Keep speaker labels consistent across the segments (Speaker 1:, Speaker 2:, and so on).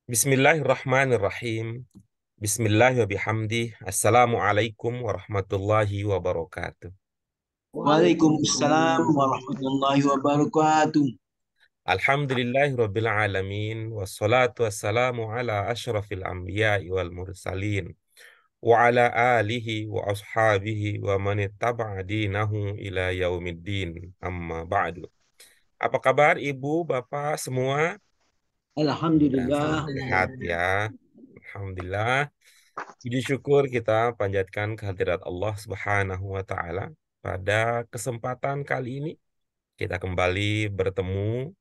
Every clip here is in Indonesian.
Speaker 1: Bismillahirrahmanirrahim. Bismillah wa bihamdi. Assalamualaikum warahmatullahi wabarakatuh.
Speaker 2: Waalaikumsalam warahmatullahi wabarakatuh.
Speaker 1: Alhamdulillahirabbil alamin wassalatu wassalamu ala asyrafil anbiya'i wal mursalin wa ala alihi wa ashabihi wa man ittaba'a dinahu ila yaumiddin. Amma ba'du. Apa kabar Ibu, Bapak semua? Ya, salam
Speaker 2: Alhamdulillah.
Speaker 1: sehat ya. Alhamdulillah. Puji syukur kita panjatkan kehadirat Allah Subhanahu wa Ta'ala. Pada kesempatan kali ini, kita kembali bertemu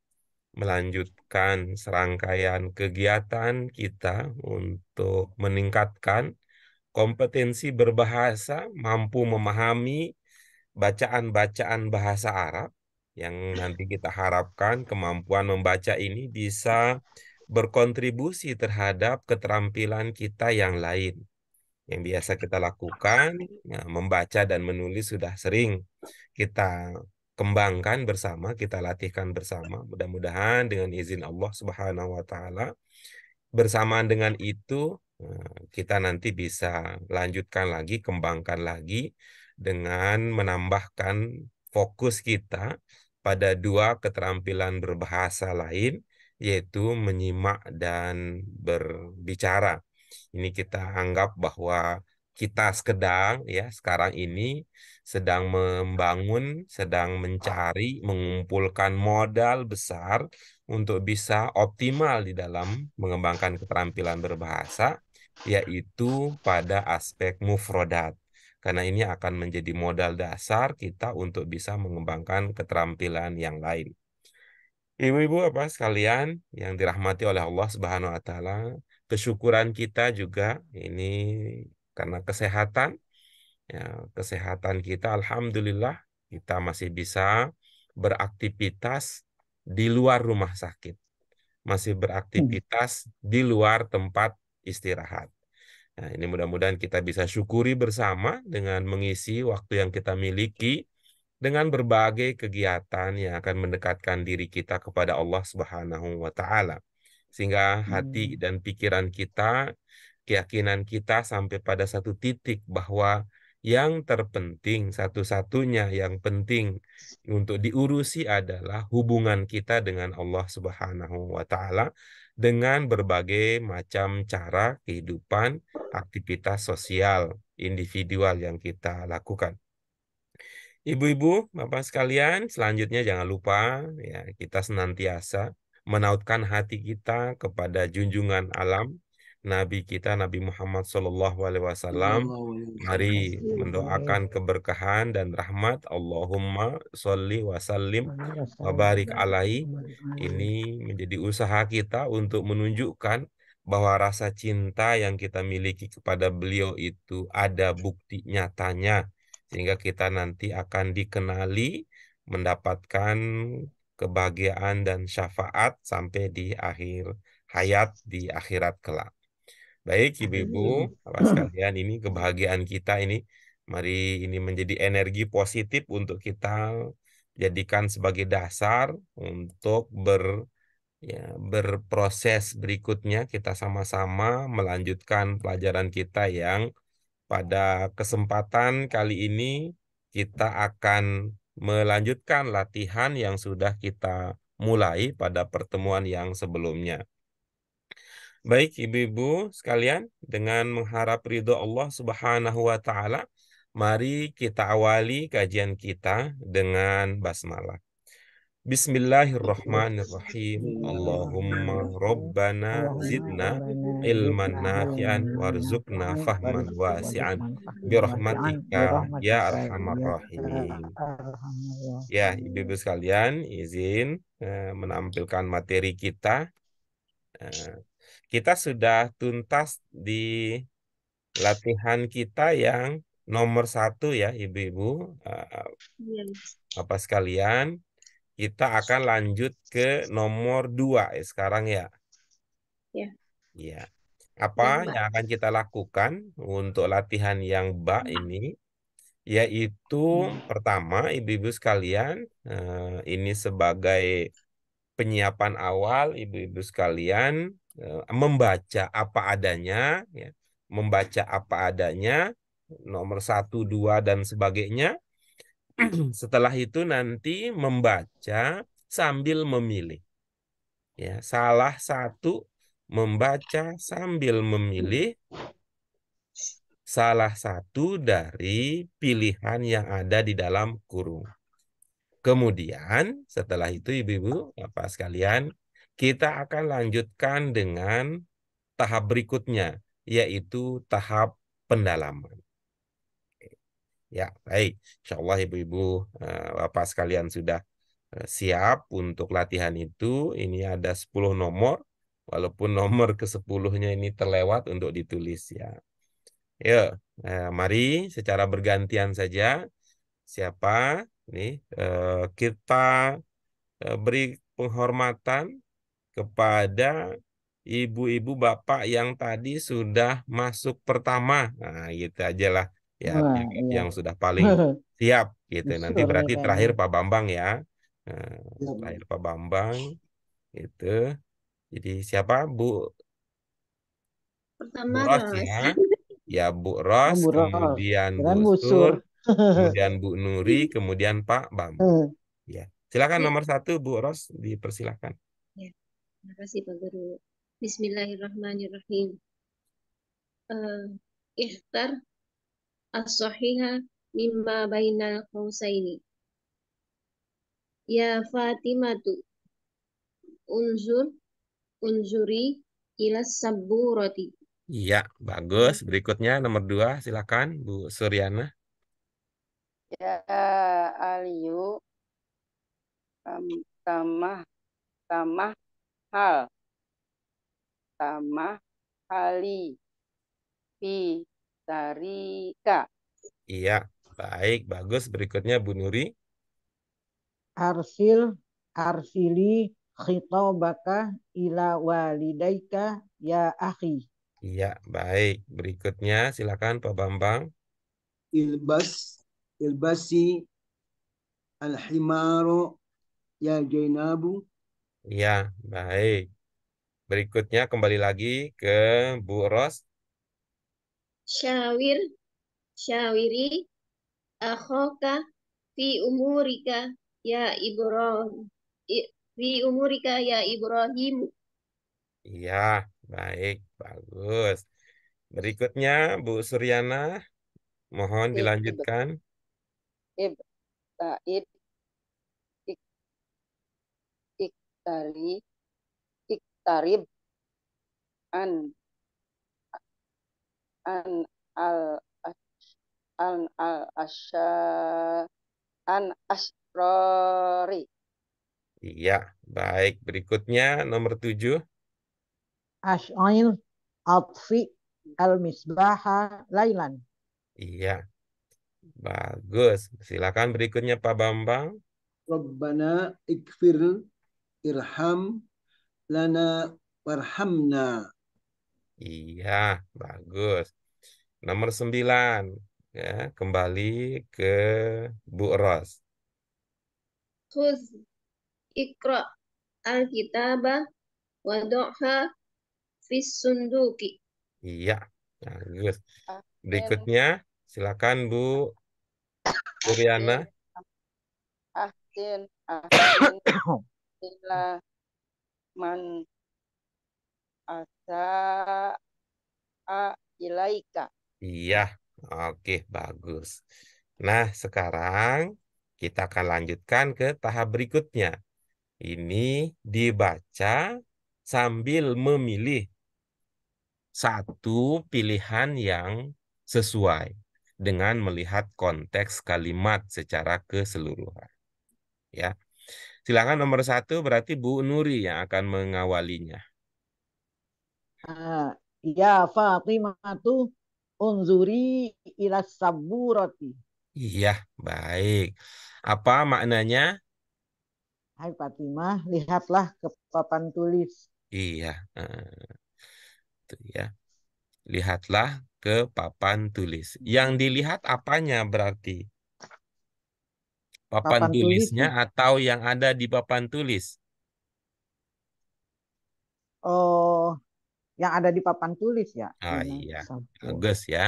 Speaker 1: melanjutkan serangkaian kegiatan kita untuk meningkatkan kompetensi berbahasa, mampu memahami bacaan-bacaan bahasa Arab, yang nanti kita harapkan kemampuan membaca ini bisa berkontribusi terhadap keterampilan kita yang lain yang biasa kita lakukan. Nah, membaca dan menulis sudah sering kita kembangkan bersama, kita latihkan bersama. Mudah-mudahan dengan izin Allah Subhanahu wa Ta'ala, bersamaan dengan itu kita nanti bisa lanjutkan lagi, kembangkan lagi dengan menambahkan fokus kita pada dua keterampilan berbahasa lain, yaitu menyimak dan berbicara. Ini kita anggap bahwa kita sedang ya sekarang ini sedang membangun, sedang mencari, mengumpulkan modal besar untuk bisa optimal di dalam mengembangkan keterampilan berbahasa, yaitu pada aspek mufrodat. Karena ini akan menjadi modal dasar kita untuk bisa mengembangkan keterampilan yang lain. Ibu-ibu apa sekalian yang dirahmati oleh Allah Subhanahu wa Ta'ala, kesyukuran kita juga ini karena kesehatan, ya, kesehatan kita alhamdulillah kita masih bisa beraktivitas di luar rumah sakit, masih beraktivitas di luar tempat istirahat. Nah, ini mudah-mudahan kita bisa syukuri bersama dengan mengisi waktu yang kita miliki dengan berbagai kegiatan yang akan mendekatkan diri kita kepada Allah Subhanahu wa Ta'ala. Sehingga hati dan pikiran kita, keyakinan kita sampai pada satu titik bahwa yang terpenting, satu-satunya yang penting untuk diurusi adalah hubungan kita dengan Allah Subhanahu wa Ta'ala dengan berbagai macam cara kehidupan, aktivitas sosial individual yang kita lakukan. Ibu-ibu, bapak sekalian, selanjutnya jangan lupa ya kita senantiasa menautkan hati kita kepada junjungan alam Nabi kita Nabi Muhammad SAW.
Speaker 2: Sallallahu alaihi
Speaker 1: Mari
Speaker 2: wasallam.
Speaker 1: mendoakan keberkahan dan rahmat. Allahumma sholli wa sallim wa barik alaihi. Ini menjadi usaha kita untuk menunjukkan bahwa rasa cinta yang kita miliki kepada beliau itu ada bukti nyatanya, sehingga kita nanti akan dikenali, mendapatkan kebahagiaan dan syafaat sampai di akhir hayat, di akhirat kelak. Baik, ibu-ibu, bapak sekalian, ini kebahagiaan kita ini, mari ini menjadi energi positif untuk kita jadikan sebagai dasar untuk ya, berproses berikutnya. Kita sama-sama melanjutkan pelajaran kita yang pada kesempatan kali ini kita akan melanjutkan latihan yang sudah kita mulai pada pertemuan yang sebelumnya. Baik, ibu-ibu sekalian, dengan mengharap ridho Allah Subhanahu wa Ta'ala, mari kita awali kajian kita dengan basmalah. Bismillahirrahmanirrahim. Allahumma Rabbana zidna ilman nafi'an warzuqna fahman wasi'an birahmatika ya arhamar rahim. Ya, ibu-ibu sekalian, izin menampilkan materi kita. Eh, Kita sudah tuntas di latihan kita yang nomor 1 ya, ibu-ibu. Bapak sekalian, kita akan lanjut ke nomor 2 ya, sekarang ya.
Speaker 3: Ya,
Speaker 1: Ya. Apa
Speaker 3: ya, Mbak.
Speaker 1: yang akan kita lakukan untuk latihan yang bak ini? Yaitu pertama, ibu-ibu sekalian, ini sebagai penyiapan awal, ibu-ibu sekalian, membaca apa adanya, ya, membaca apa adanya, nomor satu, dua, dan sebagainya. Setelah itu nanti membaca sambil memilih. Ya, salah satu membaca sambil memilih salah satu dari pilihan yang ada di dalam kurung. Kemudian setelah itu ibu-ibu, Bapak sekalian, kita akan lanjutkan dengan tahap berikutnya, yaitu tahap pendalaman. Ya, baik. Insya Allah ibu-ibu, Bapak sekalian sudah siap untuk latihan itu. Ini ada 10 nomor, walaupun nomor ke-10-nya ini terlewat untuk ditulis ya. Yuk, mari secara bergantian saja. Siapa? Nih, kita beri penghormatan kepada ibu-ibu bapak yang tadi sudah masuk pertama. Nah, gitu aja lah. Ya,
Speaker 3: Wah, iya.
Speaker 1: yang sudah paling siap gitu. Nanti
Speaker 3: Disuruh nih
Speaker 1: berarti
Speaker 3: kayaknya.
Speaker 1: terakhir Pak Bambang ya. Nah,
Speaker 2: Ya, Bu.
Speaker 1: terakhir Pak Bambang itu. Jadi siapa? Bu
Speaker 4: Pertama
Speaker 1: Ros
Speaker 4: Ros.
Speaker 1: ya. Ya, Bu Ros,
Speaker 3: Oh, Bu Ros.
Speaker 1: kemudian Bu
Speaker 3: Kirain busur.
Speaker 1: Sur, kemudian Bu Nuri, kemudian Pak Bambang. Ya. Silakan
Speaker 4: Ya,
Speaker 1: nomor satu Bu Ros, dipersilakan.
Speaker 4: ya. Terima kasih Pak Guru. Bismillahirrahmanirrahim. Eh, Ikhtar as-sahiha mimma bainal qausaini. Ya Fatimatu, unzur, unzuri ila sabburati.
Speaker 1: Iya, bagus. Berikutnya nomor dua, silakan Bu Suryana.
Speaker 5: Ya Aliyu tamah tamah hal tamah hali fi tarika.
Speaker 1: Iya, baik, bagus. Berikutnya Bu Nuri.
Speaker 3: Arsil, arsili khitabaka ila walidaika ya akhi.
Speaker 1: Iya, baik. Berikutnya silakan Pak Bambang.
Speaker 2: Ilbas, ilbasi al-himaru ya Jainabu.
Speaker 1: Iya, baik. Berikutnya kembali lagi ke Bu Ros.
Speaker 4: Syawir, syawiri akhaka fi umurika ya Ibrahim. Fi umurika ya Ibrahim.
Speaker 1: Iya, baik, bagus. Berikutnya Bu Suryana, mohon dilanjutkan.
Speaker 5: Ibtaid ik- iktari iktarib an an al an al asya an asrori.
Speaker 1: Iya, baik. Berikutnya nomor 7.
Speaker 3: Ash'ail atfi al-misbaha lailan.
Speaker 1: Iya, bagus. Silakan berikutnya Pak Bambang.
Speaker 2: Rabbana ikfir irham lana warhamna.
Speaker 1: Iya, bagus. Nomor 9. Ya, kembali ke Bu Ros.
Speaker 4: Khudh ikra al-kitaba wadu'ha fis sunduki.
Speaker 1: Iya, bagus.
Speaker 5: Ahsin
Speaker 1: Berikutnya, silakan Bu Suryana.
Speaker 5: ahsin ahsin ila man asa ilaika.
Speaker 1: Iya, oke, bagus. Nah, sekarang kita akan lanjutkan ke tahap berikutnya. Ini dibaca sambil memilih satu pilihan yang sesuai dengan melihat konteks kalimat secara keseluruhan. Ya, silakan nomor satu berarti Bu Nuri yang akan mengawalinya.
Speaker 3: Ya Fatimatu unzuri ila sabburati.
Speaker 1: Iya, baik. Apa maknanya?
Speaker 3: Hai Fatimah, lihatlah ke papan tulis.
Speaker 1: Iya, itu ya. Lihatlah ke papan tulis. Yang dilihat apanya berarti? Papan
Speaker 3: Papan
Speaker 1: tulisnya
Speaker 3: tulisnya.
Speaker 1: atau yang ada di papan tulis?
Speaker 3: Oh, yang ada di papan tulis ya.
Speaker 1: Ah
Speaker 3: Ina
Speaker 1: iya,
Speaker 3: sabur.
Speaker 1: bagus ya.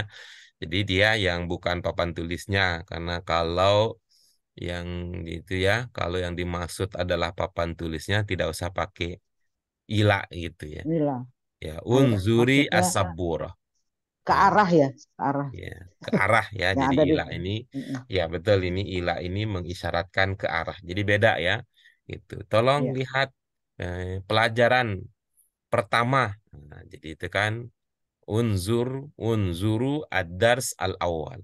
Speaker 1: Jadi dia yang bukan papan tulisnya, karena kalau yang itu ya, kalau yang dimaksud adalah papan tulisnya tidak usah pakai ila gitu ya.
Speaker 3: Inilah.
Speaker 1: Ya,
Speaker 3: Ayo,
Speaker 1: unzuri
Speaker 3: maksudnya
Speaker 1: as-sabur.
Speaker 3: ke arah ya, ke arah
Speaker 1: Ya, ke arah ya.
Speaker 3: yang
Speaker 1: Jadi
Speaker 3: ada di.
Speaker 1: ila ini,
Speaker 3: Mm-mm.
Speaker 1: ya betul ini ila ini mengisyaratkan ke arah. Jadi beda ya. Itu. Tolong
Speaker 3: Iya.
Speaker 1: lihat pelajaran pertama. Nah, jadi itu kan unzuru ad-dars al-awwal.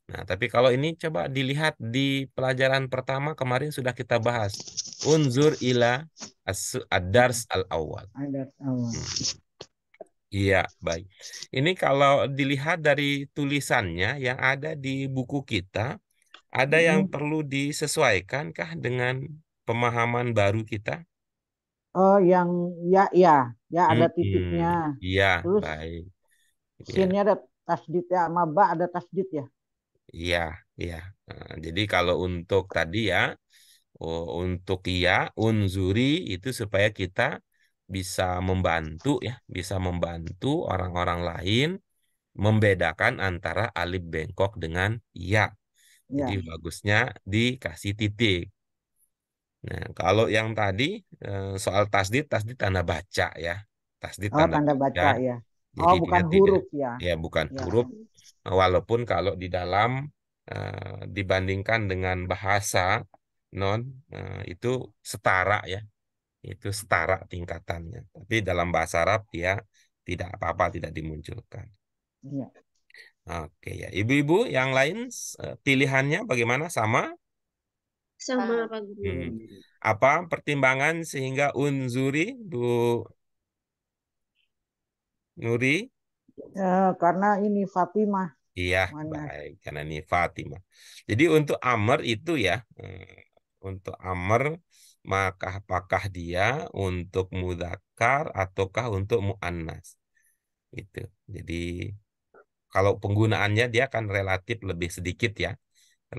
Speaker 1: Nah, tapi kalau ini coba dilihat di pelajaran pertama kemarin sudah kita bahas. Unzur ila ad-dars al-awwal.
Speaker 3: Ada awal.
Speaker 1: Hmm. Iya, baik. Ini kalau dilihat dari tulisannya yang ada di buku kita, ada yang
Speaker 3: Mm-mm.
Speaker 1: perlu disesuaikan dengan pemahaman baru kita?
Speaker 3: Oh, yang ya ada titiknya.
Speaker 1: Iya,
Speaker 3: Terus
Speaker 1: baik. Iya,
Speaker 3: sinnya ada tasdid ya, sama ba ada tasdid ya.
Speaker 1: iya, iya. Nah, jadi kalau untuk tadi ya, untuk ya, unzuri itu supaya kita bisa membantu ya, bisa membantu orang-orang lain membedakan antara alif bengkok dengan ya. Jadi
Speaker 3: Ya.
Speaker 1: bagusnya dikasih titik. Nah, kalau yang tadi soal tasdid, tasdid tanda baca ya. Tasdid
Speaker 3: Oh,
Speaker 1: tanda
Speaker 3: tanda
Speaker 1: baca.
Speaker 3: baca ya.
Speaker 1: Jadi
Speaker 3: Oh,
Speaker 1: dia
Speaker 3: bukan
Speaker 1: tidak,
Speaker 3: huruf ya.
Speaker 1: ya bukan
Speaker 3: Ya.
Speaker 1: huruf. Walaupun kalau di dalam dibandingkan dengan bahasa non itu setara ya. Itu setara tingkatannya. Tapi dalam bahasa Arab dia tidak apa-apa, tidak dimunculkan.
Speaker 3: Iya.
Speaker 1: Oke ya, ibu-ibu yang lain pilihannya bagaimana? Sama?
Speaker 4: Sama
Speaker 5: Ah,
Speaker 4: Pak Guru.
Speaker 1: Hmm. Apa pertimbangan sehingga unzuri, Bu Nuri?
Speaker 3: Karena ini Fatimah
Speaker 1: Iya,
Speaker 3: mana?
Speaker 1: baik. Karena ini Fatimah. Jadi untuk Amr itu ya, untuk Amr, maka apakah dia untuk mudzakkar ataukah untuk muannas? Itu. Jadi kalau penggunaannya dia akan relatif lebih sedikit ya.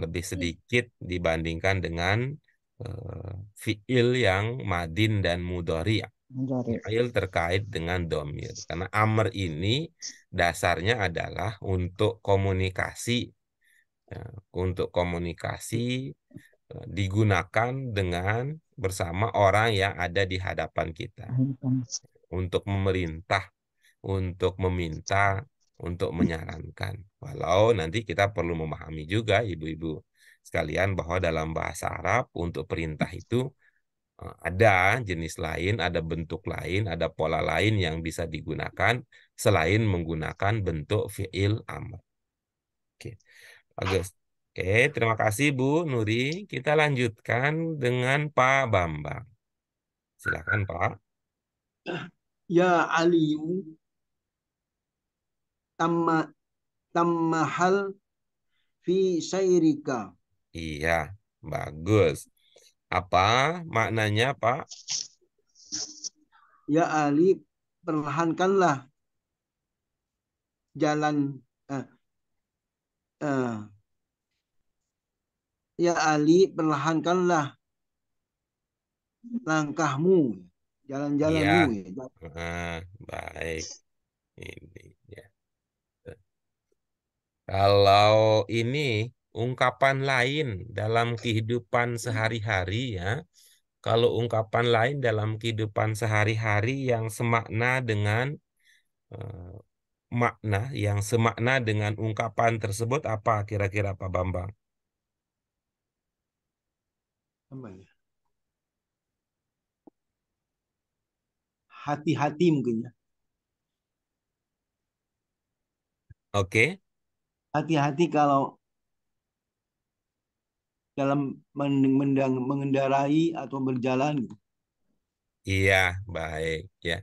Speaker 1: Lebih sedikit dibandingkan dengan fiil yang madin dan mudhari.
Speaker 3: Mencari.
Speaker 1: Fiil terkait dengan domir. Karena amr ini dasarnya adalah untuk komunikasi. Ya, untuk komunikasi digunakan dengan bersama orang yang ada di hadapan kita. Untuk memerintah, untuk meminta, untuk menyarankan. Walau nanti kita perlu memahami juga ibu-ibu sekalian bahwa dalam bahasa Arab untuk perintah itu ada jenis lain, ada bentuk lain, ada pola lain yang bisa digunakan selain menggunakan bentuk fi'il amr. Oke, bagus. Oke, terima kasih Bu Nuri. Kita lanjutkan dengan Pak Bambang. Silakan Pak.
Speaker 2: Ya Aliyu tamma tammahal fi sayrika.
Speaker 1: Iya, bagus. Apa maknanya Pak?
Speaker 2: Ya Ali, perlahankanlah jalan eh, eh, ya Ali, perlahankanlah langkahmu,
Speaker 1: Iya,
Speaker 2: jalan-jalanmu ya.
Speaker 1: baik. Ini ya. Kalau ini ungkapan lain dalam kehidupan sehari-hari ya, kalau ungkapan lain dalam kehidupan sehari-hari yang semakna dengan eh, makna yang semakna dengan ungkapan tersebut apa kira-kira Pak Bambang?
Speaker 2: Apa ya? Hati-hati mungkin ya.
Speaker 1: Oke,
Speaker 2: Hati-hati kalau dalam mengendarai atau berjalan gitu.
Speaker 1: iya, baik ya.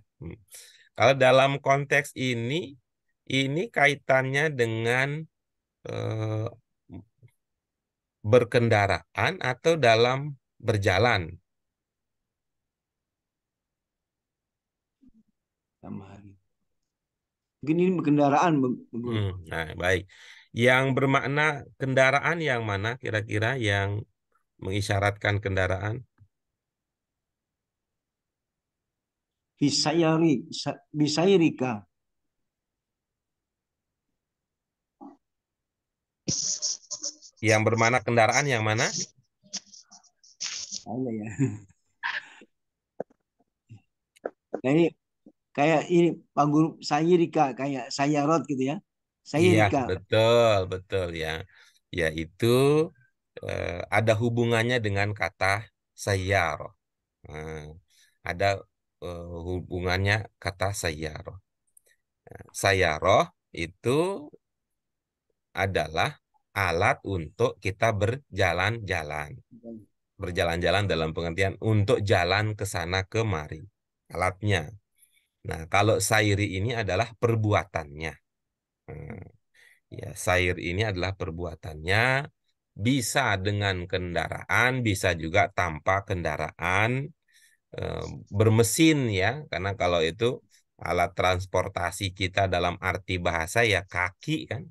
Speaker 1: Kalau dalam konteks ini kaitannya dengan eh, berkendaraan atau dalam berjalan.
Speaker 2: Sama hari. Mungkin ini kendaraan, Guru.
Speaker 1: Nah, baik. Yang bermakna kendaraan yang mana kira-kira yang mengisyaratkan kendaraan?
Speaker 2: bisayrika.
Speaker 1: Yang bermana kendaraan yang mana?
Speaker 2: Ada ya. Nah, ini kayak ini Pak Guru sayrika kayak sayarot gitu ya.
Speaker 1: Iya,
Speaker 2: Sayrika.
Speaker 1: betul, betul ya. Yaitu ada hubungannya dengan kata sayyar. Nah, ada hubungannya kata sayyar. Sayyarah itu adalah alat untuk kita berjalan-jalan. Berjalan-jalan dalam pengertian untuk jalan ke sana kemari. Alatnya. Nah, kalau sairi ini adalah perbuatannya. Nah, ya, sair ini adalah perbuatannya. Bisa dengan kendaraan, bisa juga tanpa kendaraan. Bermesin ya, karena kalau itu alat transportasi kita dalam arti bahasa ya kaki kan.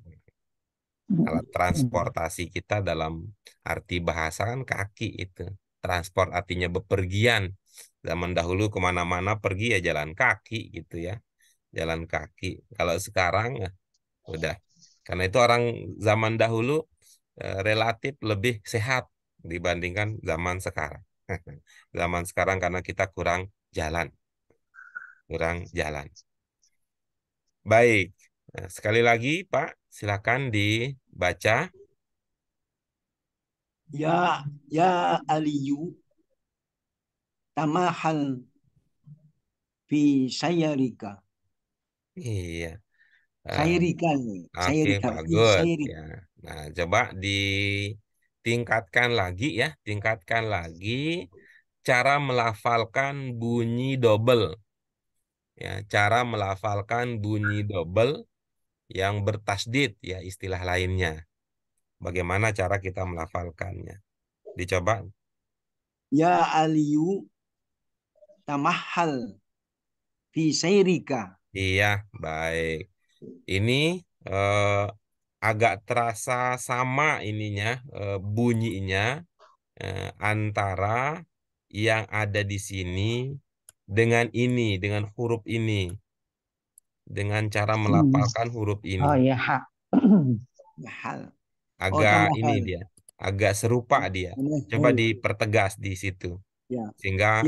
Speaker 1: Alat transportasi kita dalam arti bahasa kan kaki itu. Transport artinya bepergian. Zaman dahulu kemana-mana pergi ya jalan kaki gitu ya. Jalan kaki. Kalau sekarang ya udah. Karena itu orang zaman dahulu relatif lebih sehat dibandingkan zaman sekarang. Zaman sekarang karena kita kurang jalan. Kurang jalan. Baik. Nah, sekali lagi Pak, silakan dibaca.
Speaker 2: Ya Aliyu tamahal fi sayrika.
Speaker 1: Iya. Eh,
Speaker 2: Sayrika nih.
Speaker 1: Oke,
Speaker 2: Sayrika fi
Speaker 1: bagus
Speaker 2: sayrika.
Speaker 1: ya. Nah, coba ditingkatkan lagi ya, tingkatkan lagi cara melafalkan bunyi double. Ya, cara melafalkan bunyi double yang bertasdid ya istilah lainnya. Bagaimana cara kita melafalkannya? Dicoba.
Speaker 2: Ya Aliyu tamahal fi sayrika.
Speaker 1: Iya, baik. Ini eh, agak terasa sama ininya bunyinya antara yang ada di sini dengan ini, dengan huruf ini, dengan cara melafalkan huruf ini.
Speaker 3: Oh ya, hak.
Speaker 2: Mahal. Oh
Speaker 1: Agak ini
Speaker 2: tamahal.
Speaker 1: dia, agak serupa dia. Coba
Speaker 2: Tamahal.
Speaker 1: dipertegas di situ.
Speaker 2: Ya.
Speaker 1: Sehingga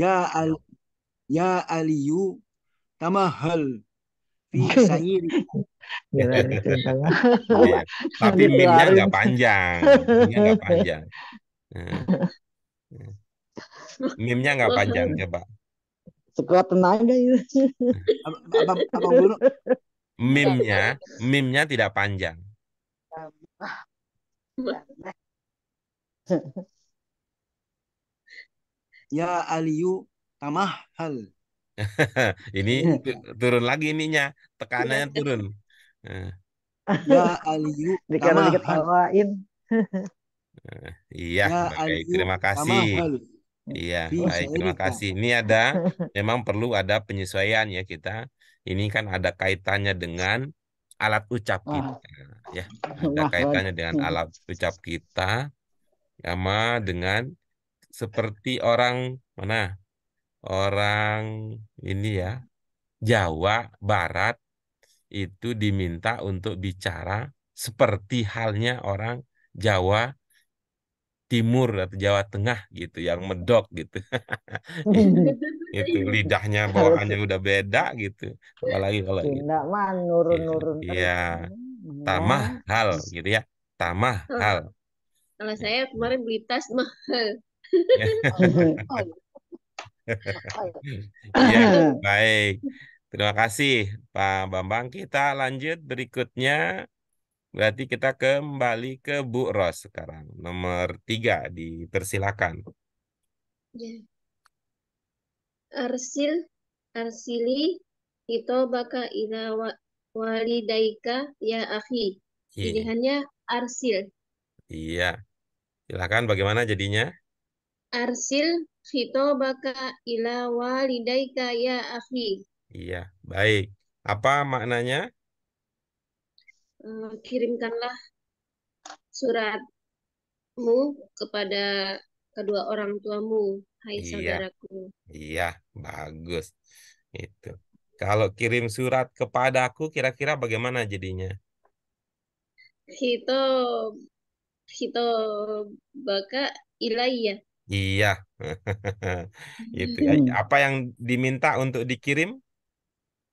Speaker 2: Ya Aliyu tamahal fi sayrika.
Speaker 3: Gila nih centangnya.
Speaker 1: iya. Tapi mimnya
Speaker 3: Dikeluarin.
Speaker 1: nggak panjang. Mimnya nggak panjang. Nah, mimnya nggak panjang, coba.
Speaker 3: Sekuat tenaga itu.
Speaker 2: Apa Guru?
Speaker 1: Mimnya, mimnya tidak panjang.
Speaker 2: Ya Aliyu tamahal.
Speaker 1: Ini turun lagi ininya, tekanannya turun. Nah,
Speaker 2: Ya Aliyu
Speaker 3: Dikira
Speaker 2: tamahal.
Speaker 3: diketawain.
Speaker 1: iya,
Speaker 2: Ya
Speaker 1: baik.
Speaker 2: Aliyu
Speaker 1: Terima kasih.
Speaker 2: tamahal
Speaker 1: Iya,
Speaker 2: fi
Speaker 1: baik. Terima
Speaker 2: sayrika.
Speaker 1: kasih. Ini memang perlu ada penyesuaian ya kita. Ini kan ada kaitannya dengan alat ucap
Speaker 3: Wah,
Speaker 1: kita. Ya, ada
Speaker 3: Mas Rod.
Speaker 1: kaitannya dengan alat ucap kita, sama dengan seperti orang mana? Orang ini ya, Jawa Barat itu diminta untuk bicara seperti halnya orang Jawa Timur atau Jawa Tengah gitu, yang medok gitu. Itu lidahnya
Speaker 3: Kalau
Speaker 1: bawahannya udah beda gitu. Apalagi kalau gitu.
Speaker 3: Sunda mah
Speaker 1: Iya,
Speaker 3: nurun-nurun
Speaker 1: iya.
Speaker 3: terus.
Speaker 1: Tamah
Speaker 3: Ya.
Speaker 1: hal gitu ya. Tamah
Speaker 4: Oh,
Speaker 1: hal.
Speaker 4: kalau saya kemarin beli tas mahal.
Speaker 1: Iya, baik. Terima kasih Pak Bambang. Kita lanjut berikutnya. Berarti kita kembali ke Bu Ros sekarang. Nomor 3, dipersilakan.
Speaker 4: Ya. Arsil, arsili, baka ila walidaika ya akhi.
Speaker 1: Iya,
Speaker 4: Pilihannya arsil.
Speaker 1: iya. Silakan bagaimana jadinya?
Speaker 4: Arsil, baka ila walidaika ya akhi.
Speaker 1: Iya, baik. Apa maknanya?
Speaker 4: Kirimkanlah suratmu kepada kedua orang tuamu, hai
Speaker 1: Iya,
Speaker 4: saudaraku.
Speaker 1: iya, bagus. Itu. Kalau kirim surat kepadaku, kira-kira bagaimana jadinya?
Speaker 4: Hito Hito baka ilayya.
Speaker 1: Iya. Itu. Apa yang diminta untuk dikirim?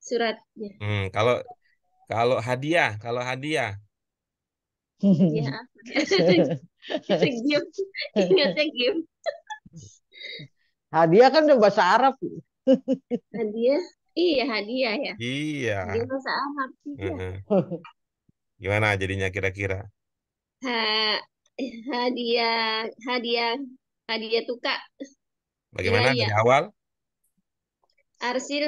Speaker 4: Suratnya.
Speaker 1: Kalau kalau hadiah.
Speaker 4: Dia apa? Game. Ingatnya game.
Speaker 3: Hadiah kan udah bahasa Arab.
Speaker 4: Hadiah. Iya, hadiah ya.
Speaker 1: Iya.
Speaker 4: Dia bahasa Arab. Iya.
Speaker 1: Heeh. Gimana jadinya kira-kira?
Speaker 4: Ha, hadiah, hadiah, hadiah tuka
Speaker 1: Bagaimana
Speaker 4: ilayya.
Speaker 1: dari awal?
Speaker 4: Arsil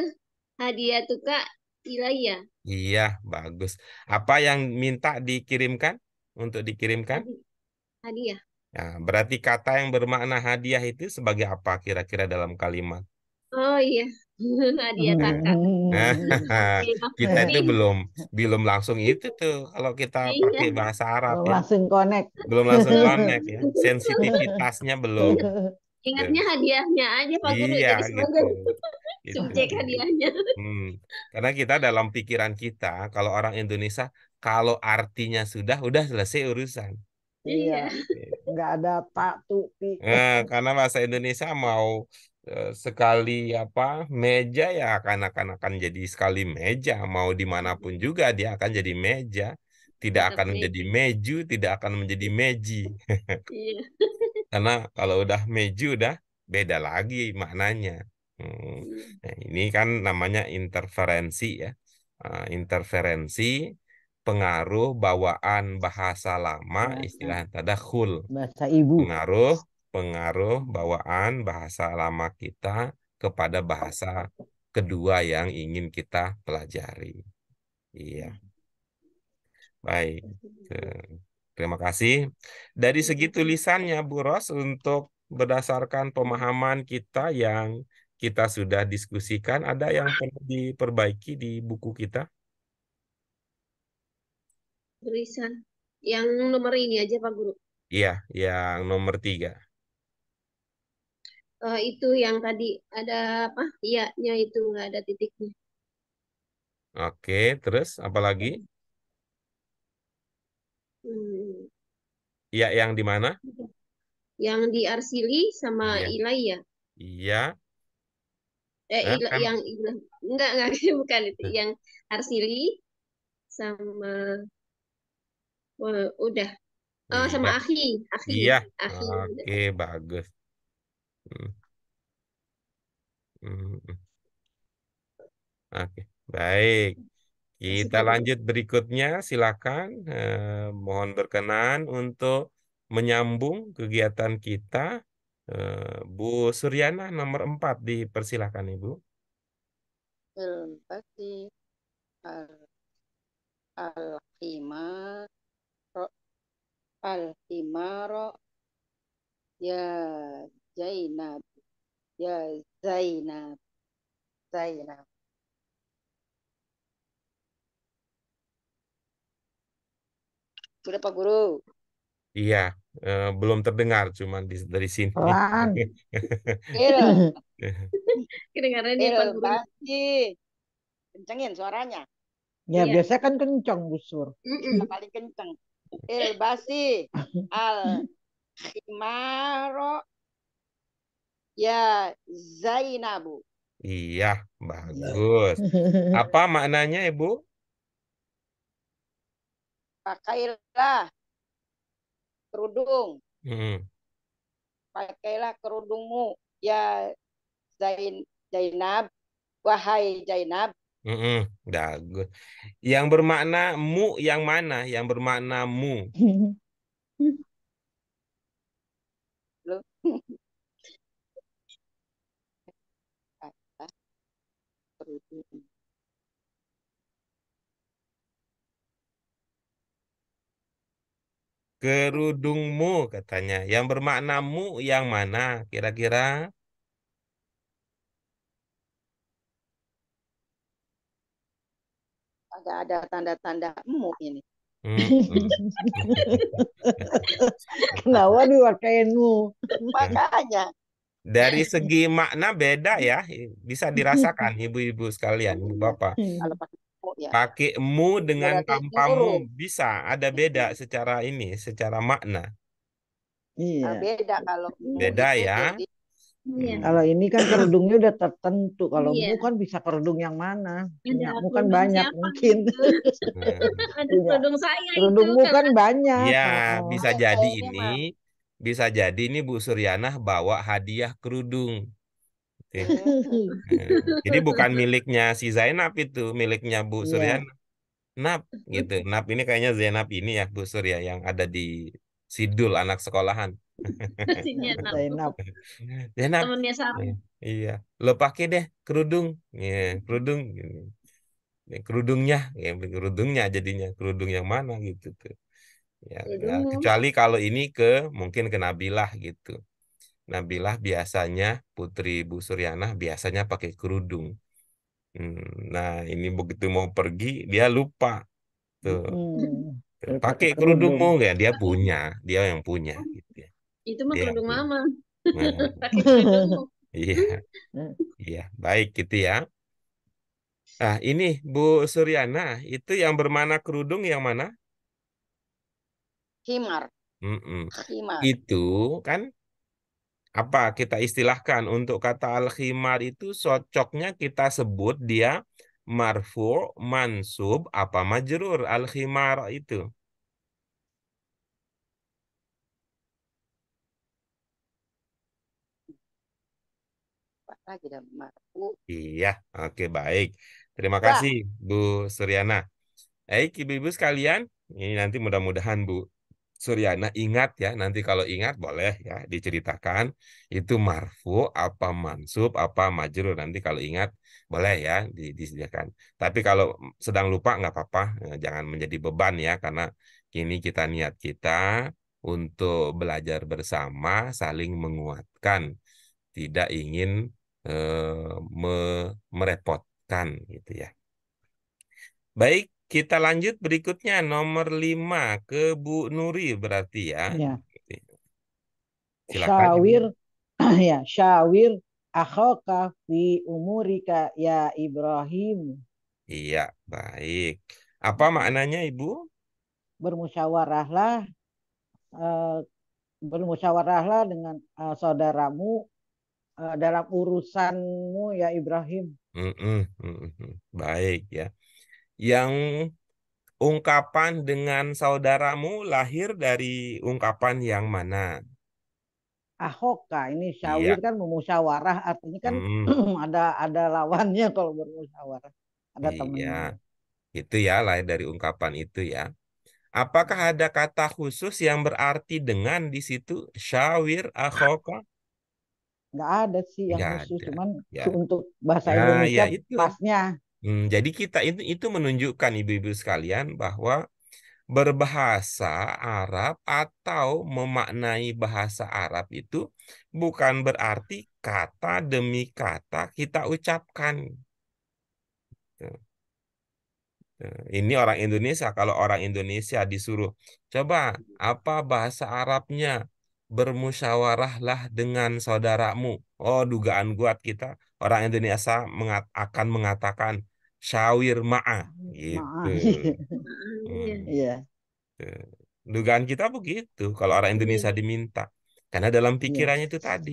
Speaker 4: hadiah tuka ilayya.
Speaker 1: Iya, bagus. Apa yang minta dikirimkan untuk dikirimkan?
Speaker 4: Hadiah.
Speaker 1: Nah, berarti kata yang bermakna hadiah itu sebagai apa kira-kira dalam kalimat?
Speaker 4: Oh iya. Hadiah kakak. Oke,
Speaker 1: Kita itu
Speaker 4: maksudnya.
Speaker 1: belum langsung itu tuh kalau kita
Speaker 4: Iya.
Speaker 1: pakai bahasa Arab
Speaker 3: Belum
Speaker 1: ya.
Speaker 3: langsung connect.
Speaker 1: Belum langsung connect ya. Sensitivitasnya belum. Tuh.
Speaker 4: Ingatnya hadiahnya aja Pak Guru.
Speaker 1: Iya
Speaker 4: Jadi
Speaker 1: gitu.
Speaker 4: sebagai
Speaker 1: Gitu.
Speaker 4: subjek hadiahnya.
Speaker 1: Hmm. Karena kita dalam pikiran kita kalau orang Indonesia kalau artinya sudah udah selesai urusan.
Speaker 3: Iya,
Speaker 4: Iya.
Speaker 3: nggak ada tak tuh ti.
Speaker 1: Karena bahasa Indonesia mau sekali apa meja ya akan jadi sekali meja, mau dimanapun juga dia akan jadi meja, tidak
Speaker 4: Tetap
Speaker 1: akan menjadi
Speaker 4: meja.
Speaker 1: meju, tidak akan menjadi meji.
Speaker 4: Iya.
Speaker 1: Karena kalau udah meju udah beda lagi maknanya. Hmm. Nah, ini kan namanya interferensi ya. Interferensi pengaruh bawaan bahasa lama
Speaker 3: Bahasa,
Speaker 1: istilah tadakhul.
Speaker 3: bahasa ibu.
Speaker 1: Pengaruh pengaruh bawaan bahasa lama kita kepada bahasa kedua yang ingin kita pelajari. Iya, baik. Terima kasih. Dari segi tulisannya, Bu Ros, untuk berdasarkan pemahaman kita yang kita sudah diskusikan, ada yang perlu diperbaiki di buku kita?
Speaker 4: Tulisan. Yang nomor ini aja Pak Guru.
Speaker 1: Iya, yang nomor 3.
Speaker 4: Itu yang tadi ada apa? Iya-nya itu nggak ada titiknya.
Speaker 1: Oke, terus apa lagi?
Speaker 4: Hmm.
Speaker 1: Iya, yang di mana?
Speaker 4: Yang di Arsili sama
Speaker 1: Iya,
Speaker 4: Ilayya.
Speaker 1: iya. Kan?
Speaker 4: Enggak bukan itu. Yang Arsili sama udah. Oh, sama
Speaker 1: Iya,
Speaker 4: Akhi.
Speaker 1: iya.
Speaker 4: Akhi udah.
Speaker 1: Oke, bagus. Hmm, hmm, hmm. Oke, baik.
Speaker 4: Masih
Speaker 1: Kita
Speaker 4: Pak Guru.
Speaker 1: lanjut berikutnya, silakan. Mohon berkenan untuk menyambung kegiatan kita. Bu Suryana nomor 4 dipersilakan Ibu.
Speaker 5: Ilbasi al al himar al himaro ya Zainab ya Zainab Zainab. Sudah Pak Guru.
Speaker 1: Iya, belum terdengar, cuman dari sini.
Speaker 3: Pelan.
Speaker 5: Il
Speaker 4: Kedengarannya Pak Guru.
Speaker 5: Ilbasi. Kencengin suaranya.
Speaker 3: Ya
Speaker 4: Iya.
Speaker 3: biasa kan kencang busur.
Speaker 5: Kita paling kenceng. Ilbasi al himaro ya Zainabu.
Speaker 1: Iya, bagus. Apa maknanya Ibu?
Speaker 5: Pakailah kerudung.
Speaker 1: Hmm.
Speaker 5: Pakailah kerudungmu ya Zainab. Wahai Zainab.
Speaker 1: Bagus. Yang bermakna mu yang mana? Yang bermakna mu.
Speaker 5: Loh. Kerudung.
Speaker 1: Kerudungmu katanya. Yang bermakna mu yang mana? Kira-kira?
Speaker 5: Agak ada tanda-tanda emu ini.
Speaker 3: Kenapa diwakainmu?
Speaker 5: Makanya
Speaker 1: Dari segi makna beda ya, bisa dirasakan ibu-ibu sekalian, ibu bapak.
Speaker 5: Kalau pakai mu ya.
Speaker 1: Pakai mu dengan
Speaker 5: Berarti
Speaker 1: tanpa mu
Speaker 5: nurul.
Speaker 1: bisa ada beda secara ini, secara makna.
Speaker 5: Nah,
Speaker 3: Iya.
Speaker 5: beda kalau mu
Speaker 1: Beda
Speaker 5: itu
Speaker 1: ya.
Speaker 5: jadi
Speaker 4: Iya.
Speaker 3: Kalau ini kan kerudungnya udah tertentu. Kalau
Speaker 4: Iya.
Speaker 3: mu kan bisa kerudung yang mana?
Speaker 4: Ada
Speaker 3: Punya mu kan
Speaker 4: kerudung
Speaker 3: banyak
Speaker 4: siapa
Speaker 3: mungkin.
Speaker 4: gitu?
Speaker 1: Nah,
Speaker 4: Ada
Speaker 3: Punya
Speaker 4: kerudung saya itu
Speaker 3: kerudung mu
Speaker 4: kan.
Speaker 3: kan banyak.
Speaker 1: ya,
Speaker 3: Oh.
Speaker 1: bisa
Speaker 5: saya
Speaker 1: jadi
Speaker 5: kayaknya
Speaker 1: ini,
Speaker 5: mah
Speaker 1: bisa jadi ini Bu Suryanah bawa hadiah kerudung. Oke. Jadi bukan miliknya si Zainab itu, miliknya Bu
Speaker 3: Iya.
Speaker 1: Suryana. Nap, gitu. Nap ini kayaknya Zainab ini ya, Bu Surya yang ada di Sidul anak sekolahan.
Speaker 4: Pastinya enak.
Speaker 3: Zainab.
Speaker 1: Zainab,
Speaker 4: Temennya Sarah.
Speaker 1: iya, lo pakai deh kerudung, ya, kerudung, ini kerudungnya, ya, kerudungnya jadinya kerudung yang mana gitu tuh. Ya, nah,
Speaker 4: Kerudungmu.
Speaker 1: kecuali kalau ini mungkin ke Nabilah gitu. Nabilah biasanya Putri Bu Suryanah biasanya pakai kerudung. Nah, ini begitu mau pergi dia lupa tuh.
Speaker 3: Udah pakai
Speaker 1: Pakai
Speaker 3: kerudung.
Speaker 1: kerudungmu ya, dia yang punya gitu ya.
Speaker 4: Itu mah
Speaker 1: Dia yang
Speaker 4: kerudung
Speaker 1: punya.
Speaker 4: mama.
Speaker 1: Nah,
Speaker 4: Pakai kerudungmu.
Speaker 1: iya, iya, baik gitu ya. Nah, ini Bu Suryana, itu yang bermana kerudung yang mana?
Speaker 5: himar,
Speaker 1: Mm-mm.
Speaker 5: himar.
Speaker 1: Itu kan apa kita istilahkan untuk kata al-khimar itu cocoknya kita sebut dia marfu, mansub, apa majrur al-khimar itu.
Speaker 5: Apa lagi dah marfu.
Speaker 1: Iya, oke baik. Terima
Speaker 5: Bah,
Speaker 1: kasih Bu Suryana. Baik, ibu-ibu sekalian, ini nanti mudah-mudahan Bu Suryana ingat ya, nanti kalau ingat boleh ya diceritakan itu marfu, apa mansub, apa majrur. Nanti kalau ingat boleh ya disediakan. Tapi kalau sedang lupa nggak apa-apa, jangan menjadi beban ya, karena ini kita niat kita untuk belajar bersama, saling menguatkan, tidak ingin merepotkan gitu ya. Baik, kita lanjut berikutnya nomor 5 ke Bu Nuri berarti ya.
Speaker 3: Ya.
Speaker 1: Silakan Ibu.
Speaker 3: Syawir. Ya, syawir akhaka fi umurika ya Ibrahim.
Speaker 1: Iya, baik. Apa maknanya Ibu?
Speaker 3: Bermusyawarahlah eh, bermusyawarahlah dengan saudaramu dalam urusanmu ya Ibrahim.
Speaker 1: Baik ya. Yang ungkapan dengan saudaramu lahir dari ungkapan yang mana?
Speaker 3: Ahoka ini syawir
Speaker 1: Iya.
Speaker 3: kan memusyawarah artinya kan
Speaker 1: Mm,
Speaker 3: ada lawannya kalau bermusyawarah. Ada
Speaker 1: iya.
Speaker 3: temennya.
Speaker 1: Itu ya lahir dari ungkapan itu ya. Apakah ada kata khusus yang berarti dengan di situ? Syawir akhoka?
Speaker 3: Nggak ada sih yang
Speaker 1: Nggak
Speaker 3: khusus,
Speaker 1: ada.
Speaker 3: cuman
Speaker 1: Ya.
Speaker 3: untuk bahasa
Speaker 1: Ya,
Speaker 3: Indonesia
Speaker 1: ya itu.
Speaker 3: pasnya.
Speaker 1: Jadi kita itu menunjukkan ibu-ibu sekalian bahwa berbahasa Arab atau memaknai bahasa Arab itu bukan berarti kata demi kata kita ucapkan. Ini orang Indonesia, kalau orang Indonesia disuruh, coba apa bahasa Arabnya? Bermusyawarahlah dengan saudaramu. Oh, dugaan kuat kita, orang Indonesia akan mengatakan syawir ma'ah. Gitu.
Speaker 3: Maaf.
Speaker 1: Hmm.
Speaker 3: Iya,
Speaker 1: Tuh. Dugaan kita begitu, kalau orang Indonesia
Speaker 4: Iya.
Speaker 1: diminta. Karena dalam
Speaker 3: iya.
Speaker 1: pikirannya itu tadi,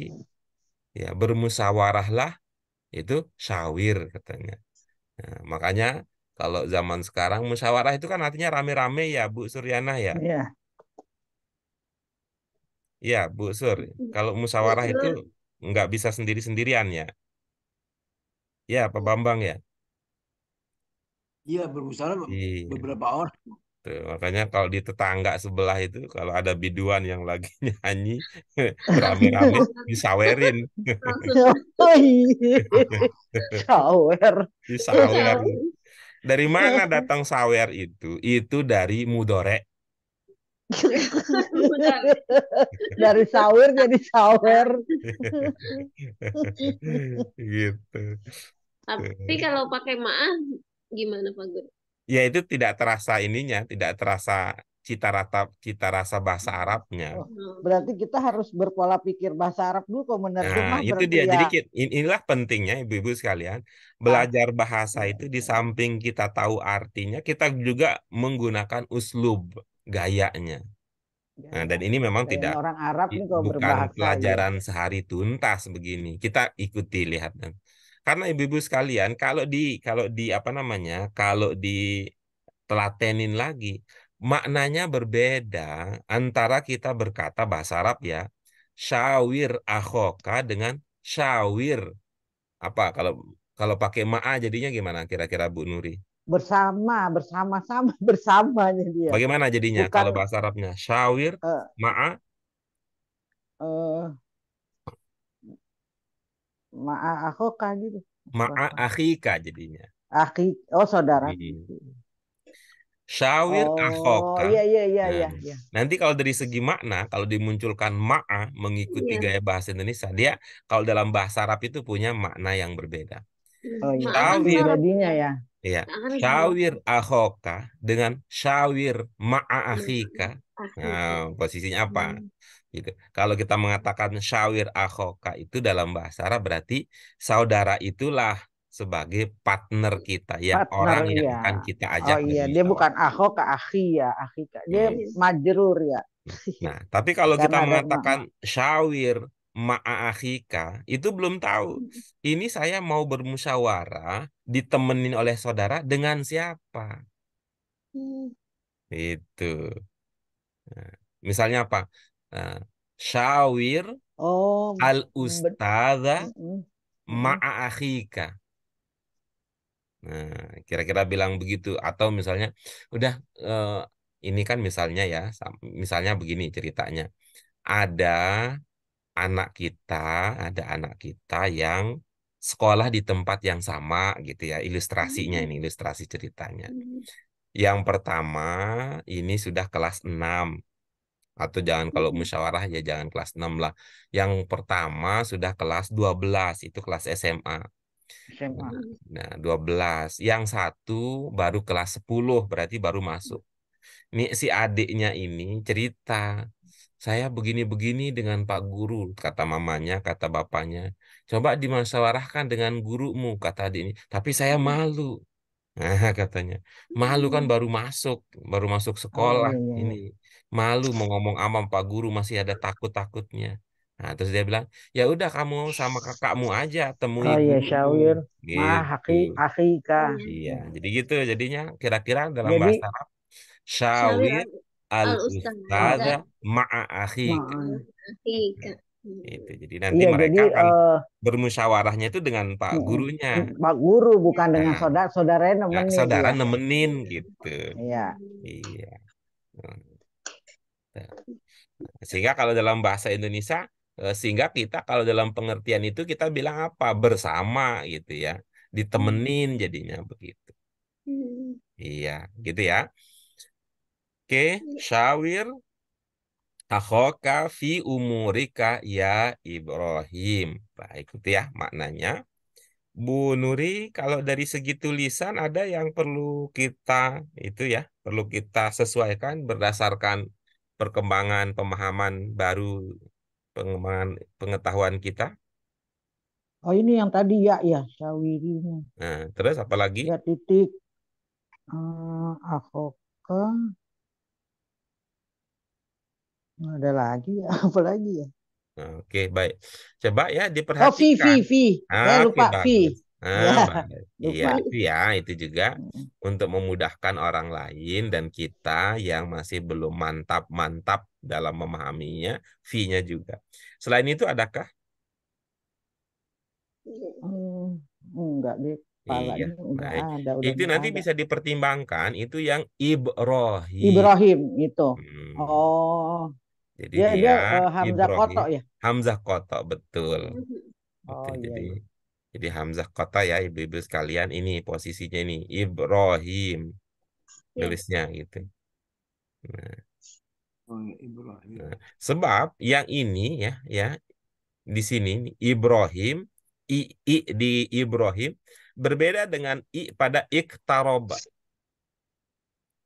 Speaker 1: ya bermusyawarahlah, itu syawir katanya. Nah, makanya kalau zaman sekarang musyawarah itu kan artinya rame-rame ya Bu Suryana ya.
Speaker 3: Iya.
Speaker 1: Iya Bu Sur. Kalau musyawarah itu
Speaker 4: Betul.
Speaker 1: nggak bisa sendiri-sendirian ya. Ya Pak Bambang ya.
Speaker 2: Iya, bermusyawarah
Speaker 1: Iya.
Speaker 2: beberapa orang.
Speaker 1: Tuh, makanya kalau di tetangga sebelah itu kalau ada biduan yang lagi nyanyi rame-rame disawerin.
Speaker 4: Maksudnya
Speaker 3: Oh iya, shower.
Speaker 1: Disawer.
Speaker 4: sawer.
Speaker 1: Dari mana datang sawer itu? Itu dari mudore.
Speaker 4: Udah.
Speaker 3: Dari sawer jadi sawer.
Speaker 1: Gitu.
Speaker 4: Tapi kalau pakai maaf gimana Pak Guru?
Speaker 1: Ya itu tidak terasa ininya, tidak terasa cita rasa bahasa Arabnya.
Speaker 3: Oh, berarti kita harus berpola pikir bahasa Arab dulu kalau
Speaker 1: Nah,
Speaker 3: menerjemah
Speaker 1: itu
Speaker 3: berarti
Speaker 1: dia.
Speaker 3: ya.
Speaker 1: Jadi inilah pentingnya ibu-ibu sekalian, belajar bahasa itu di samping kita tahu artinya, kita juga menggunakan uslub, gayanya. Nah, dan ini memang
Speaker 3: Kayaknya orang Arab nih kalau
Speaker 1: bukan
Speaker 3: berbahasa ya.
Speaker 1: pelajaran sehari tuntas begini. Kita ikuti, lihat. Karena ibu-ibu sekalian, kalau ditelatenin lagi, maknanya berbeda antara kita berkata bahasa Arab ya, syawir akhoka dengan syawir apa kalau pakai ma'a jadinya gimana kira-kira Bu Nuri?
Speaker 3: Bersama-sama bersamanya dia.
Speaker 1: Bagaimana jadinya
Speaker 3: Bukan
Speaker 1: kalau bahasa Arabnya? Syawir,
Speaker 3: eh,
Speaker 1: ma'a,
Speaker 3: eh, ma'akhoka gitu.
Speaker 1: ma'a akhika jadinya.
Speaker 3: Saudara.
Speaker 1: Syawir akhoka.
Speaker 3: Iya.
Speaker 1: Nah, nanti kalau dari segi makna, kalau dimunculkan ma'a mengikuti gaya bahasa Indonesia, dia kalau dalam bahasa Arab itu punya makna yang berbeda.
Speaker 3: Oh iya.
Speaker 1: Syawir,
Speaker 3: Jadinya ya.
Speaker 1: iya, syawir akhoka dengan syawir ma'a akhika. Nah, posisinya apa? Gitu. Kalau kita mengatakan syawir akhoka itu dalam bahasa Arab berarti saudara itulah sebagai partner kita ya,
Speaker 3: Partner
Speaker 1: orang yang
Speaker 3: ya.
Speaker 1: akan kita ajak
Speaker 3: Oh iya, dia bukan
Speaker 1: bermusyawarah.
Speaker 3: akhoka akhi ya, akhika. Dia majrur ya.
Speaker 1: Nah, tapi kalau kita
Speaker 3: Karena ada
Speaker 1: mengatakan syawir ma'a akhika, itu belum tahu. Ini saya mau bermusyawarah, ditemenin oleh saudara dengan siapa? Itu. Nah, misalnya apa? Nah, syawir al-ustadha ma'a akhika. Nah, kira-kira bilang begitu. Atau misalnya, udah ini kan misalnya ya, misalnya begini ceritanya. Ada ada anak kita yang sekolah di tempat yang sama gitu ya, ilustrasinya ini, ilustrasi ceritanya. Yang pertama ini sudah kelas 6, atau jangan kalau musyawarah ya jangan kelas 6 lah. Yang pertama sudah kelas 12, itu kelas SMA. Nah, 12. Yang satu baru kelas 10, berarti baru masuk. Nih si adiknya ini cerita, saya begini-begini dengan Pak Guru, kata mamanya, kata bapaknya. Coba dimusyawarahkan dengan gurumu, kata adik ini. Tapi saya malu. Nah, katanya. Malu kan baru masuk sekolah ini. Malu mau ngomong sama Pak Guru, masih ada takut-takutnya. Nah, terus dia bilang, ya udah kamu sama kakakmu aja temui
Speaker 3: Oh iya,
Speaker 1: gurumu.
Speaker 3: syawir
Speaker 1: Gitu.
Speaker 3: akhika.
Speaker 1: Iya, jadi gitu jadinya kira-kira dalam
Speaker 3: Jadi
Speaker 1: bahasa Arab syawir al-ustadha ma'a akhika. Itu. Jadi nanti
Speaker 3: iya,
Speaker 1: mereka
Speaker 3: jadi
Speaker 1: akan bermusyawarahnya itu dengan Pak Gurunya.
Speaker 3: Pak Guru bukan dengan
Speaker 1: Nah,
Speaker 3: saudaranya nemenin
Speaker 1: saudara
Speaker 3: dia.
Speaker 1: nemenin gitu.
Speaker 3: Iya.
Speaker 1: Iya. Sehingga kalau dalam bahasa Indonesia, sehingga kita kalau dalam pengertian itu kita bilang apa? Bersama gitu ya. Ditemenin jadinya begitu. Iya, gitu ya. Oke, syawir akhoka fi umurika ya Ibrahim. Baik, itu ya maknanya. Bu Nuri, kalau dari segi tulisan ada yang perlu kita perlu kita sesuaikan berdasarkan perkembangan pemahaman baru, pengembangan pengetahuan kita.
Speaker 3: Oh ini yang tadi ya syawirinya.
Speaker 1: Nah, terus apa lagi?
Speaker 3: Ya titik akhoka. Ada lagi ya, apa lagi ya?
Speaker 1: Oke, baik. Coba ya
Speaker 3: Oh,
Speaker 1: diperhatikan.
Speaker 3: V. Saya
Speaker 1: Oke,
Speaker 3: lupa V.
Speaker 1: bagus.
Speaker 3: Ya,
Speaker 1: Baik. Iya,
Speaker 3: lupa.
Speaker 1: itu ya, itu juga untuk memudahkan orang lain dan kita yang masih belum mantap-mantap dalam memahaminya, V-nya juga. Selain itu adakah?
Speaker 3: Enggak di kepalanya
Speaker 1: Iya,
Speaker 3: udah
Speaker 1: baik.
Speaker 3: ada, udah
Speaker 1: Itu
Speaker 3: nggak
Speaker 1: nanti
Speaker 3: ada.
Speaker 1: bisa dipertimbangkan, itu yang Ibrahim.
Speaker 3: Ibrahim itu. Oh,
Speaker 1: Jadi
Speaker 3: dia
Speaker 1: dia
Speaker 3: Hamzah
Speaker 1: Ibrahim.
Speaker 3: Koto ya.
Speaker 1: Hamzah Koto, betul.
Speaker 3: Oh
Speaker 1: Itu.
Speaker 3: iya.
Speaker 1: Jadi Hamzah Koto ya ibu-ibu sekalian, ini posisinya ini Ibrahim nulisnya gitu. Nah, sebab yang ini ya di sini Ibrahim di Ibrahim berbeda dengan pada iktaroba.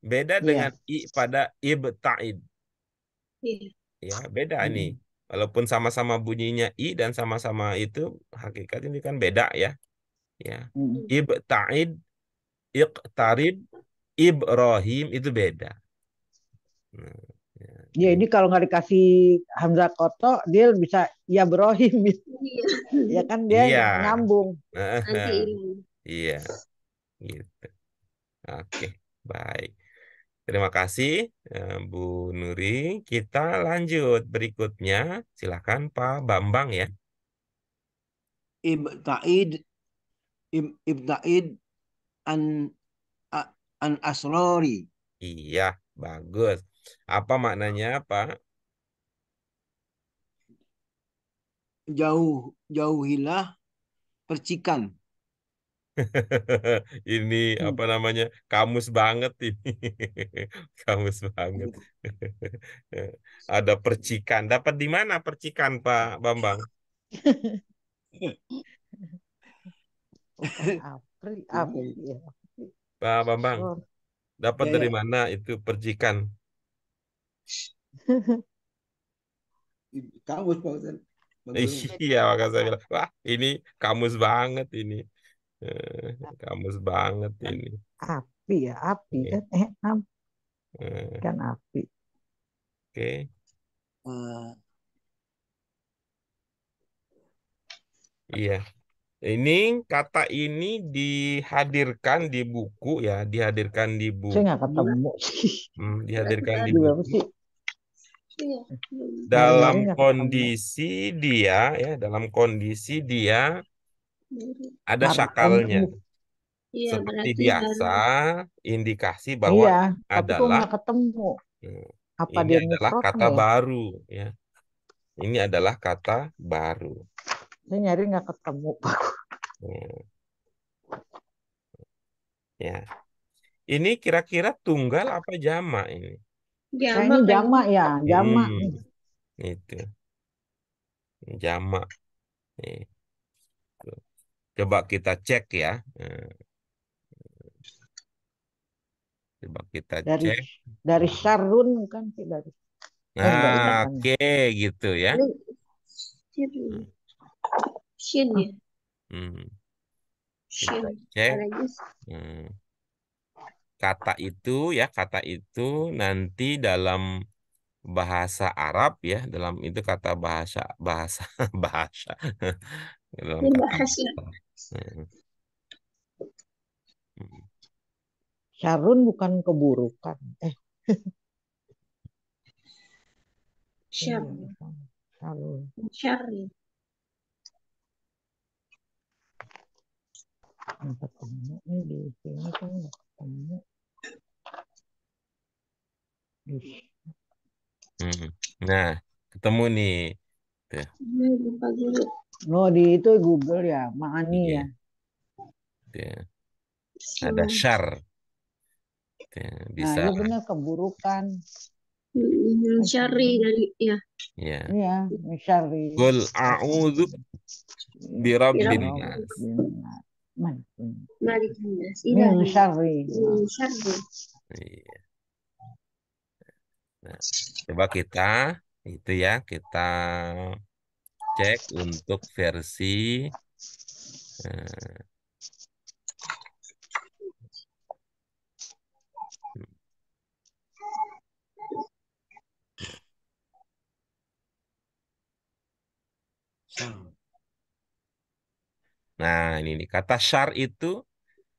Speaker 1: Beda
Speaker 3: Iya.
Speaker 1: dengan i pada ibta'id.
Speaker 4: Iya.
Speaker 1: Ya, beda nih.
Speaker 3: Mm.
Speaker 1: Walaupun sama-sama bunyinya i dan sama-sama itu hakikat ini kan beda ya. Ya.
Speaker 3: Mm.
Speaker 1: Ibta'id, iqtarib, Ibrahim itu beda. Nah, ya,
Speaker 3: Dia
Speaker 1: ini.
Speaker 3: ini kalau nggak dikasih Hamzah Koto, dia bisa ya Ibrahim.
Speaker 4: Iya.
Speaker 3: Ya kan dia
Speaker 1: Iya.
Speaker 3: nyambung.
Speaker 4: Anti ilmu.
Speaker 1: Iya, gitu. Oke, baik. Terima kasih, Bu Nuri. Kita lanjut berikutnya. Silakan Pak Bambang ya.
Speaker 2: Ibta'id ibta'id an an asrori.
Speaker 1: Iya, bagus. Apa maknanya, Pak?
Speaker 2: Jauhilah percikan.
Speaker 1: Ini apa namanya? Kamus banget ini. Kamus banget. Ada percikan. Dapat di mana percikan, Pak Bambang?
Speaker 3: Bukan April, April ya.
Speaker 1: Pak Bambang,
Speaker 3: Oh,
Speaker 1: dapat
Speaker 2: Ya,
Speaker 1: dari
Speaker 2: ya.
Speaker 1: mana itu percikan?
Speaker 2: Kamus Pak Ustaz. Bagus.
Speaker 1: Iya, maka saya bilang, wah ini kamus banget ini. Kamus banget ini.
Speaker 3: api ya, api
Speaker 1: Iya.
Speaker 3: kan?
Speaker 1: Eh,
Speaker 3: Kan api.
Speaker 1: Oke.
Speaker 2: Eh,
Speaker 1: Iya. Ini kata ini dihadirkan di buku ya, dihadirkan di
Speaker 3: Saya
Speaker 1: buku,
Speaker 3: nggak ketemu.
Speaker 1: dihadirkan di
Speaker 3: Juga
Speaker 1: buku
Speaker 3: mesti
Speaker 4: Iya.
Speaker 1: dalam
Speaker 3: nyari-nyari nggak ketemu.
Speaker 1: kondisi dia ya, dalam kondisi dia ada
Speaker 3: Harus
Speaker 1: syakalnya.
Speaker 4: Iya,
Speaker 1: Seperti
Speaker 4: berarti
Speaker 1: biasa, indikasi bahwa
Speaker 3: Iya, tapi kok
Speaker 1: adalah
Speaker 3: nggak ketemu. Apa
Speaker 1: ini
Speaker 3: dia
Speaker 1: adalah
Speaker 3: mufrad
Speaker 1: kata
Speaker 3: nggak ya?
Speaker 1: baru ya. Ini adalah kata baru.
Speaker 3: Saya nyari nggak ketemu.
Speaker 1: Hmm, Ya. Ini kira-kira tunggal apa jamak ini?
Speaker 3: Saya
Speaker 4: Jamak
Speaker 3: ini
Speaker 4: kan.
Speaker 3: jamak ya, jamak.
Speaker 1: Itu jamak. Nih. Coba kita cek ya. Coba kita
Speaker 3: Dari
Speaker 1: cek.
Speaker 3: syarrun kan sih dari. Enggak
Speaker 1: Nah,
Speaker 3: bukan.
Speaker 1: oke gitu ya.
Speaker 4: Shin.
Speaker 1: Hmm.
Speaker 4: Shin ya.
Speaker 1: Hmm.
Speaker 4: Shin.
Speaker 1: Kita cek.
Speaker 4: Caranya
Speaker 1: Hmm. Kata itu ya, kata itu nanti dalam bahasa Arab ya, dalam itu kata bahasa bahasa bahasa dalam kata
Speaker 4: bahasa.
Speaker 1: Hmm. Hmm.
Speaker 3: Syarrun bukan keburukan.
Speaker 4: Syar.
Speaker 3: Iya, syarrun.
Speaker 4: Syar ya.
Speaker 3: Nggak ketemu nih di sini kan nggak ketemu.
Speaker 1: Nah, ketemu nih. Tuh.
Speaker 4: Lupa dulu.
Speaker 3: Oh, di itu Google ya, Maani
Speaker 1: Iya.
Speaker 3: ya.
Speaker 1: Tuh. Ada syar. Tuh,
Speaker 3: Nah,
Speaker 1: bisa.
Speaker 3: ini benar keburukan.
Speaker 4: Syari dari ya.
Speaker 1: Ya.
Speaker 3: Iya, syarri.
Speaker 1: Qul a'udzu birabbin nas.
Speaker 4: Malik Nas.
Speaker 3: Min syarri.
Speaker 4: Syarri.
Speaker 1: Iya. Nah, coba kita itu ya, kita cek untuk versi eh, nah ini nih kata syar itu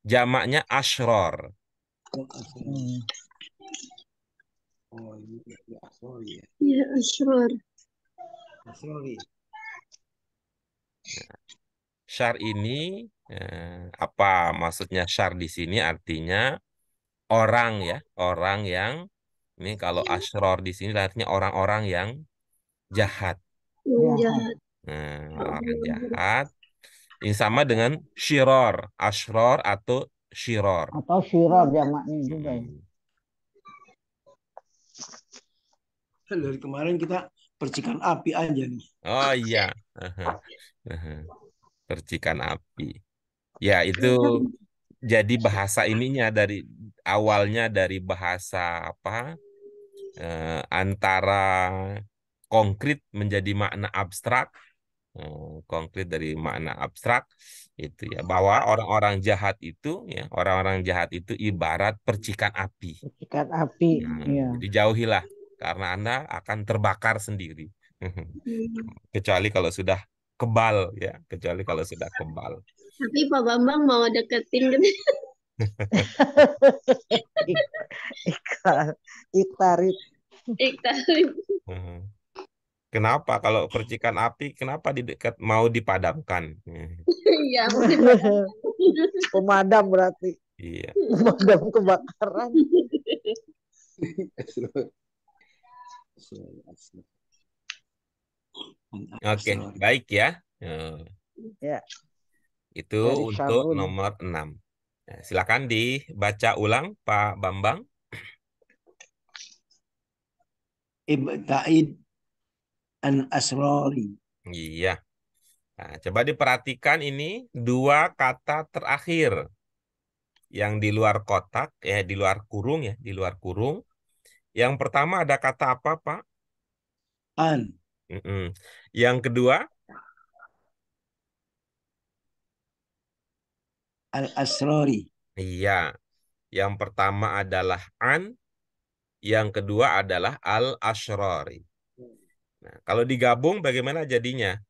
Speaker 1: jamaknya ashror.
Speaker 2: Oh, ini asrori ya.
Speaker 4: Ya, Ashror.
Speaker 2: Asrori.
Speaker 1: Syar ini apa maksudnya syar di sini artinya orang ya, orang yang ini kalau ashror di sini artinya orang-orang yang jahat.
Speaker 4: Jahat.
Speaker 1: Orang jahat. Ini sama dengan shiror, ashror atau shiror.
Speaker 3: Atau syiror jamaknya juga ya.
Speaker 2: Dari kemarin kita percikan api aja nih.
Speaker 1: Oh iya. Percikan api. Ya, itu jadi bahasa ininya dari awalnya dari bahasa apa, antara konkret menjadi makna abstrak, konkret dari makna abstrak itu ya, bahwa orang-orang jahat itu ya, orang-orang jahat itu ibarat percikan api.
Speaker 3: Percikan api. Iya.
Speaker 1: Jadi jauhilah karena Anda akan terbakar sendiri. Kecuali kalau sudah kebal ya, kecuali kalau sudah kebal.
Speaker 4: Tapi Pak Bambang mau deketin gitu.
Speaker 3: Iktarib.
Speaker 4: Iktarib.
Speaker 1: Kenapa kalau percikan api, kenapa di dekat mau dipadamkan?
Speaker 4: Iya,
Speaker 3: Pemadam berarti.
Speaker 1: Iya.
Speaker 3: Pemadam kebakaran.
Speaker 1: Oke, baik ya.
Speaker 3: Ya,
Speaker 1: Itu
Speaker 3: dari
Speaker 1: untuk
Speaker 3: Syarun.
Speaker 1: nomor 6. Nah, silakan dibaca ulang Pak Bambang.
Speaker 2: Ibta'id an asrori.
Speaker 1: Iya. Nah, coba diperhatikan ini dua kata terakhir yang di luar kotak, ya di luar kurung ya, di luar kurung. Yang pertama ada kata apa, Pak?
Speaker 2: An
Speaker 1: Yang kedua,
Speaker 2: al asrori.
Speaker 1: iya. Yang pertama adalah an, yang kedua adalah al-ashrari. Nah, kalau digabung bagaimana jadinya?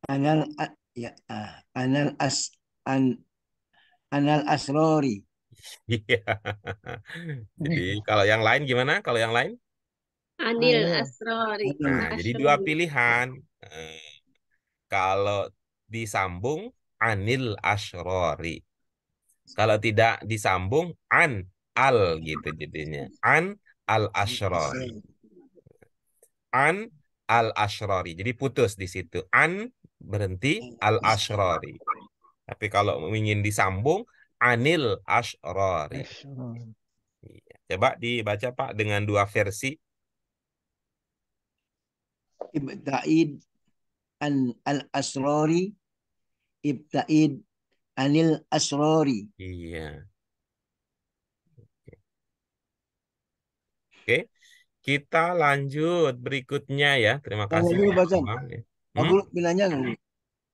Speaker 2: Anal ya an anal asrori.
Speaker 1: Iya. Jadi kalau yang lain gimana? Kalau yang lain?
Speaker 4: Anil
Speaker 3: Anil.
Speaker 4: Asrori.
Speaker 1: Nah, jadi dua pilihan. Eh, Kalau disambung anil ashrori. Kalau tidak disambung an al gitu jadinya. An al ashrori. An al ashrori. Jadi putus di situ. An berhenti al ashrori. Tapi kalau ingin disambung anil ashrori. Iya. Coba dibaca Pak dengan dua versi.
Speaker 2: Ibta'id an al asrori. Ibta'id anil asrori.
Speaker 1: Iya. Oke. Kita lanjut berikutnya ya. Terima
Speaker 2: Tanya
Speaker 1: kasih
Speaker 2: dulu
Speaker 1: Pak
Speaker 2: Bacan.
Speaker 1: Bang.
Speaker 2: Pak Guru bilangnya nggak?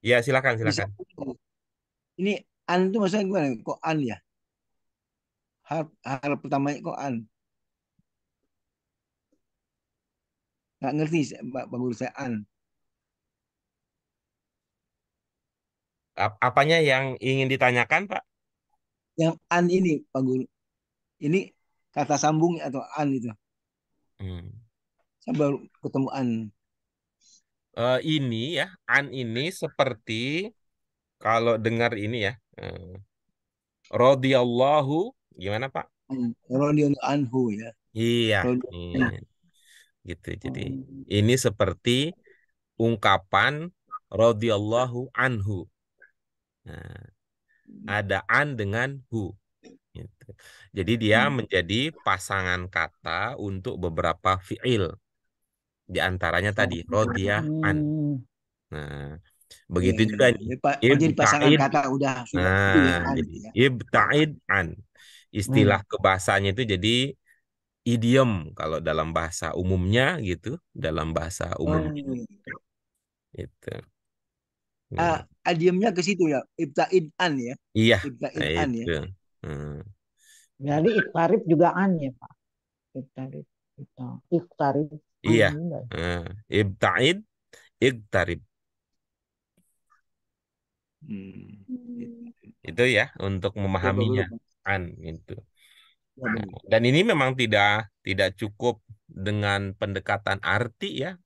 Speaker 1: Ya, silakan,
Speaker 2: Bisa.
Speaker 1: silakan.
Speaker 2: Ini an itu maksudnya gimana? Kok an ya? Hal pertamanya kok an? Nggak ngerti Pak Guru saya an.
Speaker 1: Apanya yang ingin ditanyakan, Pak?
Speaker 2: Yang an ini Pak Guru. Ini kata sambung atau an itu?
Speaker 1: Hmm.
Speaker 2: Saya baru ketemu an.
Speaker 1: Ini ya, an ini seperti kalau dengar ini ya, radhiyallahu, gimana Pak?
Speaker 2: Radhiyallahu anhu ya.
Speaker 1: Iya, iya,
Speaker 2: Radhiyallahu.
Speaker 1: gitu. Jadi ini seperti ungkapan radhiyallahu anhu. Nah, ada an dengan hu. Gitu. Jadi dia menjadi pasangan kata untuk beberapa fiil. Di antaranya tadi radhiya an. Nah, begitu juga nih.
Speaker 2: Jadi pasangan
Speaker 1: Ibtaid.
Speaker 2: kata udah sudah itu ya
Speaker 1: Nah,
Speaker 2: an
Speaker 1: jadi
Speaker 2: ya.
Speaker 1: ibtaid an. Istilah kebahasanya itu jadi idiom kalau dalam bahasa umumnya gitu, dalam bahasa umumnya itu.
Speaker 2: Adiamnya ke situ ya. Ibtaid an ya.
Speaker 1: Iya,
Speaker 2: Ibtaid
Speaker 1: nah
Speaker 2: an ya.
Speaker 1: itu. Hmm.
Speaker 3: Jadi iktarib juga an ya Pak. Iktarib. Iktarib.
Speaker 1: Iya.
Speaker 3: An juga.
Speaker 1: Ibtaid, iktarib. Itu ya untuk memahaminya an itu. Nah, dan ini memang tidak cukup dengan pendekatan arti ya.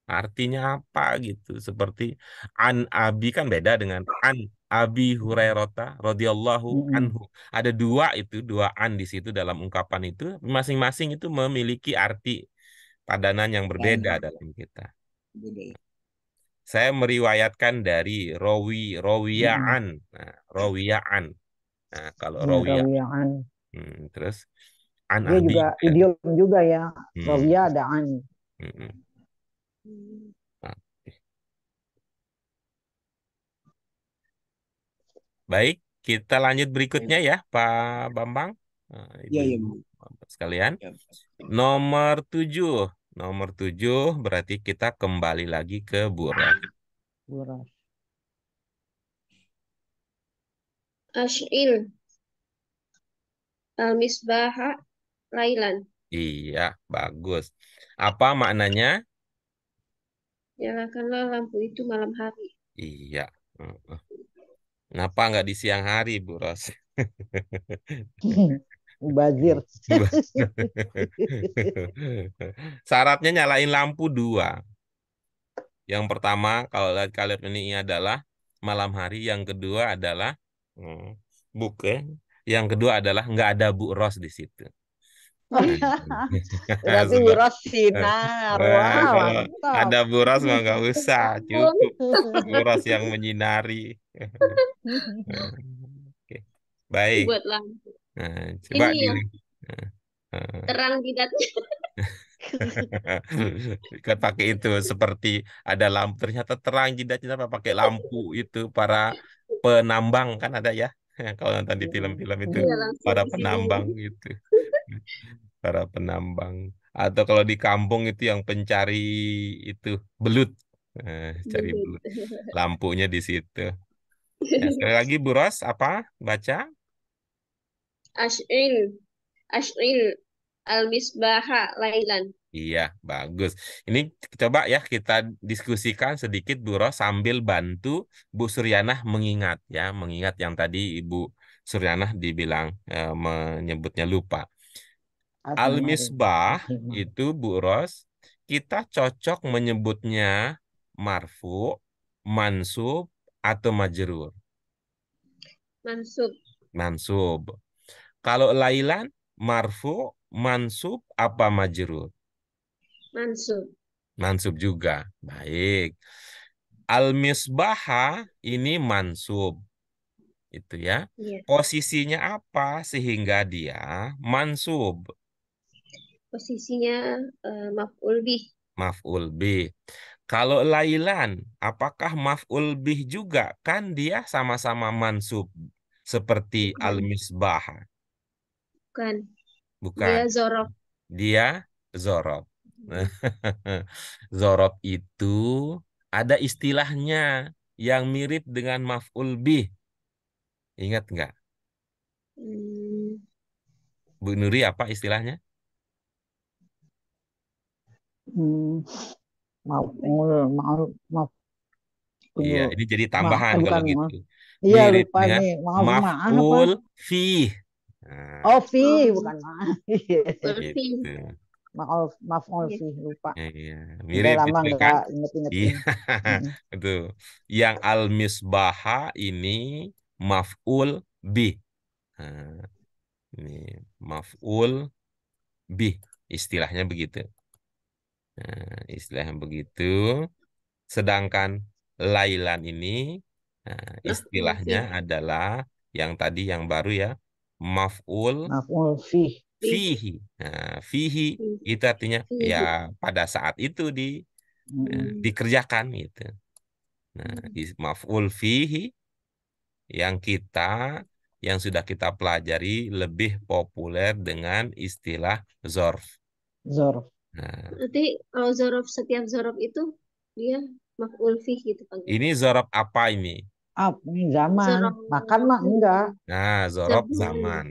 Speaker 1: Artinya apa gitu. Seperti an abi kan beda dengan an Abi Hurairah radhiyallahu anhu. Ada dua itu, dua an di situ dalam ungkapan itu. Masing-masing itu memiliki arti padanan yang berbeda dalam kita. Saya meriwayatkan dari rawiyaan. Nah, rawiyaan. Nah, kalau rawiyah.
Speaker 3: Rawiyaan.
Speaker 1: Terus an
Speaker 3: Dia
Speaker 1: abi.
Speaker 3: juga idiom juga ya. Rawiyah ada an.
Speaker 1: Baik, Kita lanjut berikutnya ya, Pak Bambang. Nah,
Speaker 2: Iya, iya,
Speaker 1: ibu-ibu
Speaker 2: Bu.
Speaker 1: sekalian.
Speaker 2: Ya.
Speaker 1: Nomor 7. Nomor 7 berarti kita kembali lagi ke buros.
Speaker 3: Buras.
Speaker 4: Ash'il al-misbaha lailan.
Speaker 1: Iya, bagus. Apa maknanya?
Speaker 4: Nyalakanlah lampu itu malam hari.
Speaker 1: Iya. Heeh. Kenapa nggak di siang hari, Bu Ros?
Speaker 3: Mubazir.
Speaker 1: Syaratnya nyalain lampu 2. Yang pertama, kalau lihat kalian ini adalah malam hari. Yang kedua adalah bukan. Yang kedua adalah nggak ada Bu Ros di situ.
Speaker 3: Berarti
Speaker 1: Sebab
Speaker 3: buras sinar.
Speaker 1: Wah,
Speaker 3: Wah,
Speaker 1: kalau
Speaker 3: mantap.
Speaker 1: ada buras mah nggak usah, cukup buras yang menyinari. Oke. Baik.
Speaker 4: Buat lampu.
Speaker 1: Nah, coba
Speaker 4: Ini ya,
Speaker 1: diri. Nah,
Speaker 4: terang jidatnya.
Speaker 1: kan pakai itu seperti ada lampu, ternyata terang jidatnya apa pakai lampu itu para penambang kan ada ya. Kalau nonton di film-film itu
Speaker 4: Iya, langsung
Speaker 1: para
Speaker 4: di sini.
Speaker 1: penambang gitu. Para penambang. Atau kalau di kampung itu yang pencari itu belut. Cari belut. Lampunya di situ. Ya, sekali lagi Bu Ros, apa? Baca?
Speaker 4: Ash'il. Ash'il al-misbaha lailan.
Speaker 1: Iya, bagus. Ini coba ya kita diskusikan sedikit Bu Ros sambil bantu Bu Suryanah mengingat ya, mengingat yang tadi Ibu Suryanah dibilang menyebutnya lupa. Al-misbah itu Bu Ros, kita cocok menyebutnya marfu, mansub, atau majrur.
Speaker 4: Mansub.
Speaker 1: Mansub. Kalau lailan, marfu, mansub, apa majrur?
Speaker 4: Mansub.
Speaker 1: Mansub juga. Baik. Al-misbaha ini mansub. Itu ya.
Speaker 4: Iya.
Speaker 1: Posisinya apa sehingga dia mansub?
Speaker 4: Posisinya maf'ul bih.
Speaker 1: Maf'ul bih. Kalau lailan, apakah maf'ul bih juga? Kan dia sama-sama mansub. Seperti
Speaker 4: Bukan.
Speaker 1: al-misbaha.
Speaker 4: Bukan.
Speaker 1: Bukan.
Speaker 4: Dia zorof.
Speaker 1: Dia zorob. Zorob itu ada istilahnya yang mirip dengan maf'ul bih. Ingat nggak?
Speaker 4: Hmm,
Speaker 1: Bu Nuri apa istilahnya?
Speaker 3: Maaf, maaf.
Speaker 1: Iya,
Speaker 3: Tunggu.
Speaker 1: ini jadi tambahan kalau
Speaker 3: Bukan
Speaker 1: gitu.
Speaker 3: maaf. Iya,
Speaker 1: Mirip
Speaker 3: lupa
Speaker 1: dengan
Speaker 3: nih. Maaf apa?
Speaker 1: maf'ul fih. Nah,
Speaker 3: Oh, fi,
Speaker 4: oh,
Speaker 3: bukan maaf. Iya.
Speaker 4: ulfi.
Speaker 1: gitu.
Speaker 3: Maaf,
Speaker 4: Iya.
Speaker 3: fi, lupa.
Speaker 1: Iya,
Speaker 3: Udah
Speaker 1: mirip
Speaker 3: lama
Speaker 1: itu kan?
Speaker 3: nggak inget-inget
Speaker 1: Iya,
Speaker 3: ini.
Speaker 1: itu. Yang al-misbaha ini maf'ul bih. Nah, ini maf'ul bih, istilahnya begitu. Nah, istilahnya begitu. Sedangkan lailan ini istilahnya
Speaker 4: Ulfi.
Speaker 1: adalah yang tadi yang baru ya, maf'ul
Speaker 3: Maaf, fi.
Speaker 1: fihi. Nah, fihi itu artinya ya pada saat itu dikerjakan gitu. Nah, maf'ul fihi yang sudah kita pelajari lebih populer dengan istilah zorf.
Speaker 3: Zorof.
Speaker 1: Nah,
Speaker 4: Nanti kalau zorof, setiap zorof itu dia maf'ul fih gitu panggil.
Speaker 1: ini zorf apa ini?
Speaker 3: Ini zaman.
Speaker 4: Zorof
Speaker 3: Makan mah enggak.
Speaker 1: Nah, zorf
Speaker 4: zaman.
Speaker 1: zaman.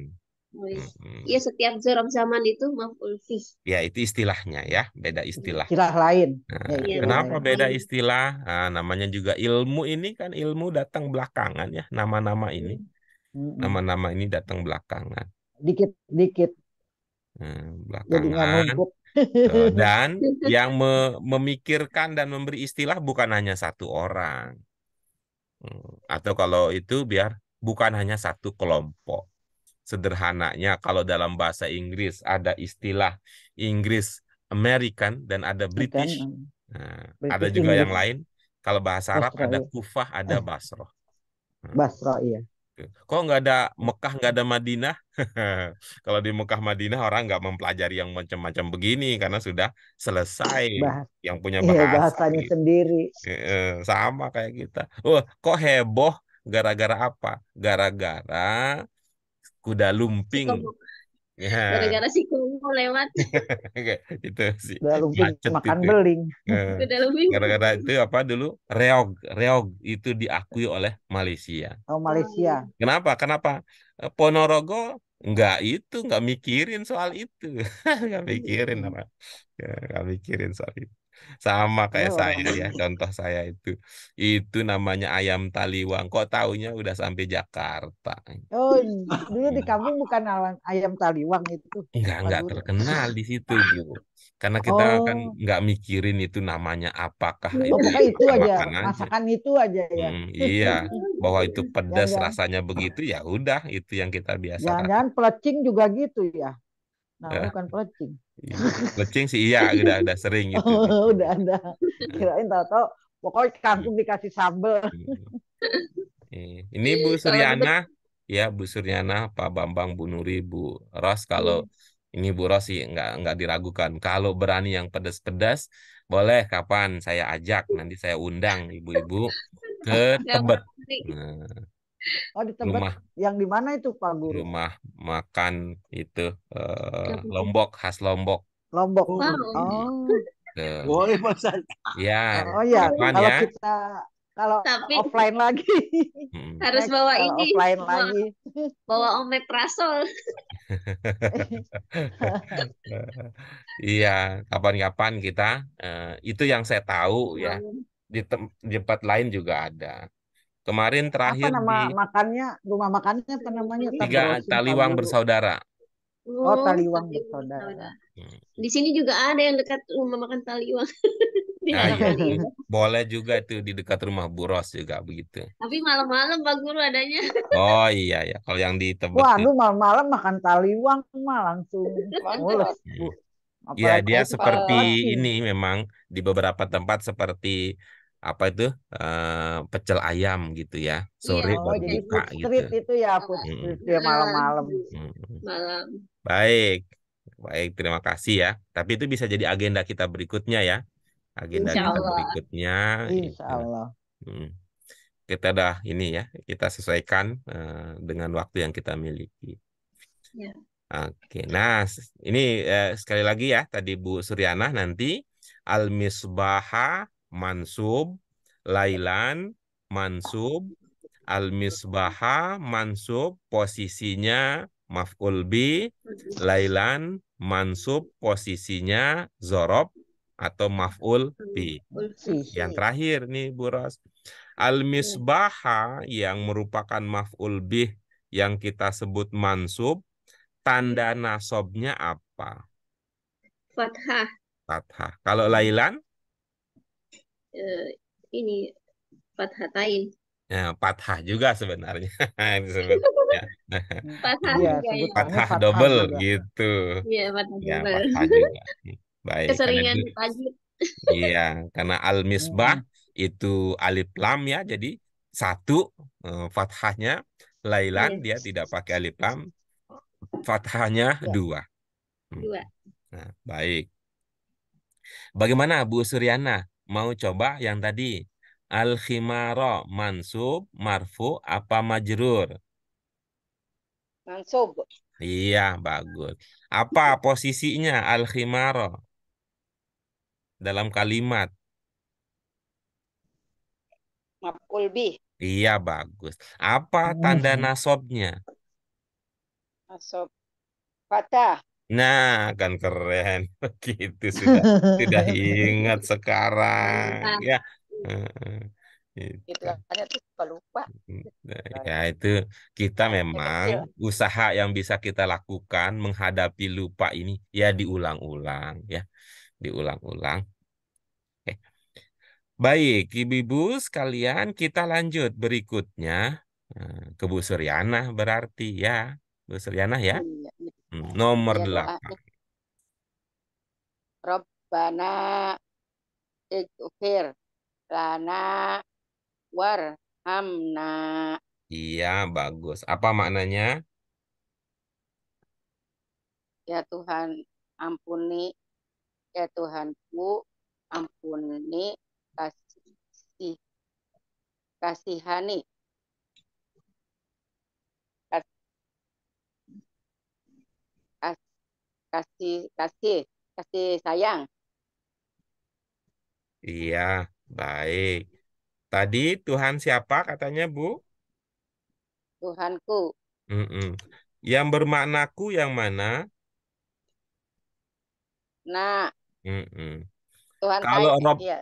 Speaker 4: Iya, setiap zorof zaman itu maf'ul fih.
Speaker 1: Ya, itu istilahnya ya, beda istilah.
Speaker 3: Istilah lain.
Speaker 1: Nah,
Speaker 3: Ya,
Speaker 4: Iya,
Speaker 1: kenapa
Speaker 3: lain.
Speaker 1: beda istilah? Nah, namanya juga ilmu ini kan ilmu datang belakangan ya, nama-nama ini. Nama-nama ini datang belakangan.
Speaker 3: Dikit-dikit. Jadinya
Speaker 1: Belakangan.
Speaker 3: numpuk.
Speaker 1: Dan yang memikirkan dan memberi istilah bukan hanya satu orang. Atau kalau itu biar bukan hanya satu kelompok. Sederhananya kalau dalam bahasa Inggris ada istilah Inggris American dan ada British. Nah, ada
Speaker 3: British
Speaker 1: juga yang
Speaker 3: English.
Speaker 1: lain. Kalau bahasa Arab
Speaker 3: Basra,
Speaker 1: ada
Speaker 3: iya.
Speaker 1: Kufah, ada Basroh.
Speaker 3: Basra, iya.
Speaker 1: Kok nggak ada Mekah, nggak ada Madinah? Kalau di Mekah Madinah orang nggak mempelajari yang macam-macam begini karena sudah selesai yang punya
Speaker 3: Iya,
Speaker 1: bahasa.
Speaker 3: bahasanya sendiri.
Speaker 1: Sama kayak kita. Oh, kok heboh Gara-gara apa? Gara-gara kuda
Speaker 4: Si
Speaker 1: lumping.
Speaker 4: Komo.
Speaker 1: Ya,
Speaker 4: Gara-gara si Komo lewat.
Speaker 1: itu sih
Speaker 3: Udah lumping
Speaker 1: macet
Speaker 3: makan
Speaker 1: itu.
Speaker 3: beling.
Speaker 1: Eh,
Speaker 4: Udah lebih.
Speaker 1: Gara-gara itu apa dulu? Reog, reog itu diakui oleh Malaysia.
Speaker 3: Oh, Malaysia.
Speaker 1: Kenapa? Kenapa? Ponorogo nggak mikirin soal itu, nggak mikirin apa, nggak mikirin soal itu. Sama kayak
Speaker 3: Oh,
Speaker 1: saya
Speaker 3: orang.
Speaker 1: ya, contoh saya itu namanya ayam taliwang. Kok taunya udah sampai Jakarta?
Speaker 3: Oh, dulu di kampung bukan ayam taliwang itu, Pak
Speaker 1: Nggak
Speaker 3: Guru.
Speaker 1: terkenal di situ, Bu. Karena kita kan
Speaker 3: Oh,
Speaker 1: nggak mikirin itu namanya apakah,
Speaker 3: oh
Speaker 1: itu ya
Speaker 3: pokoknya itu
Speaker 1: kita
Speaker 3: aja,
Speaker 1: makan aja.
Speaker 3: masakan itu aja ya.
Speaker 1: Iya, bahwa itu pedas
Speaker 3: Jangan-jangan,
Speaker 1: rasanya begitu ya udah itu yang kita biasa kata.
Speaker 3: jangan-jangan pelecing juga gitu ya. Nah,
Speaker 1: Eh,
Speaker 3: bukan pelecing.
Speaker 1: iya. Lecing sih iya udah sering itu di
Speaker 3: Oh,
Speaker 1: sini.
Speaker 3: udah ada.
Speaker 1: Nah,
Speaker 3: Kirain tahu-tahu pokoknya
Speaker 1: iya.
Speaker 3: kangkung dikasih sambel.
Speaker 1: Ini Bu
Speaker 4: Kalau di
Speaker 1: Suryana, ya Bu Suryana, Pak Bambang, Bu Nuri, Bu Ros. Kalau ini Bu Ros sih nggak diragukan. Kalau berani yang pedas-pedas, boleh kapan saya ajak, nanti saya undang ibu-ibu ke
Speaker 4: nggak
Speaker 1: Tebet.
Speaker 4: pasti.
Speaker 1: Nah,
Speaker 3: Oh, di Tebet.
Speaker 1: rumah
Speaker 3: Yang di mana itu, Pak Guru?
Speaker 1: rumah makan itu
Speaker 4: Apa tuh?
Speaker 1: Lombok, khas Lombok.
Speaker 3: Lombok.
Speaker 2: Oh,
Speaker 4: Wow.
Speaker 3: Oh,
Speaker 1: Ke,
Speaker 2: boleh Pak Ustaz.
Speaker 1: ya,
Speaker 3: oh ya.
Speaker 1: kapan
Speaker 3: Kalau
Speaker 1: ya?
Speaker 3: kita kalau
Speaker 4: Tapi
Speaker 3: offline lagi,
Speaker 1: Mm.
Speaker 4: harus
Speaker 3: next
Speaker 4: bawa
Speaker 3: kalau
Speaker 4: ini,
Speaker 3: offline
Speaker 4: bawa,
Speaker 3: lagi.
Speaker 4: bawa omeprazol.
Speaker 1: Iya, kapan-kapan kita itu yang saya tahu ya
Speaker 4: Mau.
Speaker 1: di tempat lain juga ada. Kemarin
Speaker 3: Apa
Speaker 1: terakhir
Speaker 3: nama
Speaker 1: di
Speaker 3: makannya? Rumah makannya apa namanya? Tak
Speaker 1: Tiga
Speaker 3: browsing Pak
Speaker 1: Taliwang
Speaker 3: Guru.
Speaker 1: Bersaudara.
Speaker 3: Oh,
Speaker 4: Oh,
Speaker 3: Taliwang
Speaker 4: Taliwang
Speaker 3: bersaudara.
Speaker 4: saudara.
Speaker 1: Hmm.
Speaker 4: Di sini juga ada yang dekat rumah makan Taliwang di
Speaker 1: Nah,
Speaker 4: daerah
Speaker 1: iya,
Speaker 4: Taliwang.
Speaker 1: boleh juga itu di dekat rumah Bu Ros juga begitu.
Speaker 4: Tapi malam-malam Pak Guru adanya.
Speaker 1: Oh iya ya, kalau yang di Tebet
Speaker 3: Waduh,
Speaker 1: itu.
Speaker 3: malam-malam makan taliwang mah langsung mules,
Speaker 5: Mantap.
Speaker 3: Bu.
Speaker 1: Ya,
Speaker 3: Apalagi
Speaker 1: dia
Speaker 3: kalau
Speaker 1: seperti
Speaker 5: Apa?
Speaker 3: pelecing.
Speaker 1: ini memang di beberapa tempat seperti apa itu pecel ayam gitu ya.
Speaker 4: Iya,
Speaker 1: Sore
Speaker 3: Oh,
Speaker 1: baru
Speaker 3: jadi
Speaker 1: buka
Speaker 3: food
Speaker 1: gitu.
Speaker 3: street itu ya, food
Speaker 1: Mm,
Speaker 3: street ya malam-malam.
Speaker 1: mm.
Speaker 4: malam.
Speaker 1: Baik, baik, terima kasih ya. Tapi itu bisa jadi agenda kita berikutnya ya. Agenda
Speaker 4: Insya
Speaker 1: kita
Speaker 4: Allah.
Speaker 1: berikutnya
Speaker 3: Insya
Speaker 1: itu.
Speaker 3: Allah.
Speaker 1: Mm. Kita dah ini ya, kita sesuaikan dengan waktu yang kita miliki.
Speaker 4: Ya.
Speaker 1: Oke, nah ini sekali lagi ya, tadi Bu Suryana nanti al-misbaha mansub, lailan mansub, al-misbaha mansub posisinya maf'ul bi, lailan mansub posisinya zorob atau maf'ul bi.
Speaker 3: Sih.
Speaker 1: Yang terakhir nih Bu Ros, al-misbaha yang merupakan maf'ul bih yang kita sebut mansub, tanda nasobnya apa?
Speaker 4: Fathah.
Speaker 1: Fathah. Kalau lailan,
Speaker 4: Eh, ini Fathatain.
Speaker 1: ya, fathah juga sebenarnya. Itu sebenarnya.
Speaker 4: Fathah
Speaker 3: Iya,
Speaker 4: juga ya.
Speaker 3: sebutannya
Speaker 1: Fathah
Speaker 3: fathah
Speaker 1: double
Speaker 3: juga.
Speaker 1: gitu.
Speaker 4: Iya, fathah
Speaker 1: Ya,
Speaker 4: double.
Speaker 1: fathah juga. Baik, karena
Speaker 4: Keseringan
Speaker 1: itu,
Speaker 4: tajwid.
Speaker 1: iya, karena al-misbah
Speaker 3: Mm-mm.
Speaker 1: itu alif lam ya, jadi satu fathahnya, lailan
Speaker 4: Iya,
Speaker 1: dia tidak pakai alif lam, fathahnya
Speaker 3: Ya.
Speaker 1: dua. Hmm.
Speaker 4: dua.
Speaker 1: Nah, baik. Bagaimana Bu Suryana? Mau coba yang tadi? Al-khimaro mansub, marfu, apa majrur?
Speaker 5: Mansub.
Speaker 1: Iya, bagus. Apa posisinya al-khimaro dalam kalimat?
Speaker 5: Maf'ul bih.
Speaker 1: Iya, bagus. Apa tanda nasobnya?
Speaker 5: Mansub. Fatah.
Speaker 1: Nah, kan keren. Begitu sudah ingat sekarang.
Speaker 4: Mantap.
Speaker 1: Ya. Heeh. Itu.
Speaker 5: Itu hanya tuh suka lupa.
Speaker 1: Nah, ya itu kita
Speaker 5: Masih
Speaker 1: memang
Speaker 5: kecil.
Speaker 1: usaha yang bisa kita lakukan menghadapi lupa ini ya diulang-ulang ya, diulang-ulang. Oke. Baik, ibu-ibu sekalian kita lanjut berikutnya ke Bu Suryana berarti ya, Bu Suryana ya.
Speaker 5: Iya, iya.
Speaker 1: Nomor
Speaker 5: Iya,
Speaker 1: 8.
Speaker 5: doanya. Rabbana ighfir lana warhamna.
Speaker 1: Iya, bagus. Apa maknanya?
Speaker 5: Ya Tuhan, ampuni. Ya Tuhanku, ampuni kasihani kasih sayang.
Speaker 1: Iya, baik. Tadi Tuhan siapa katanya, Bu?
Speaker 5: Tuhanku.
Speaker 1: Mm-mm. Yang bermaknaku yang mana?
Speaker 5: Nah,
Speaker 1: Mm-mm.
Speaker 5: Tuhan
Speaker 1: Kalau
Speaker 5: saya,
Speaker 1: Rob,
Speaker 5: iya,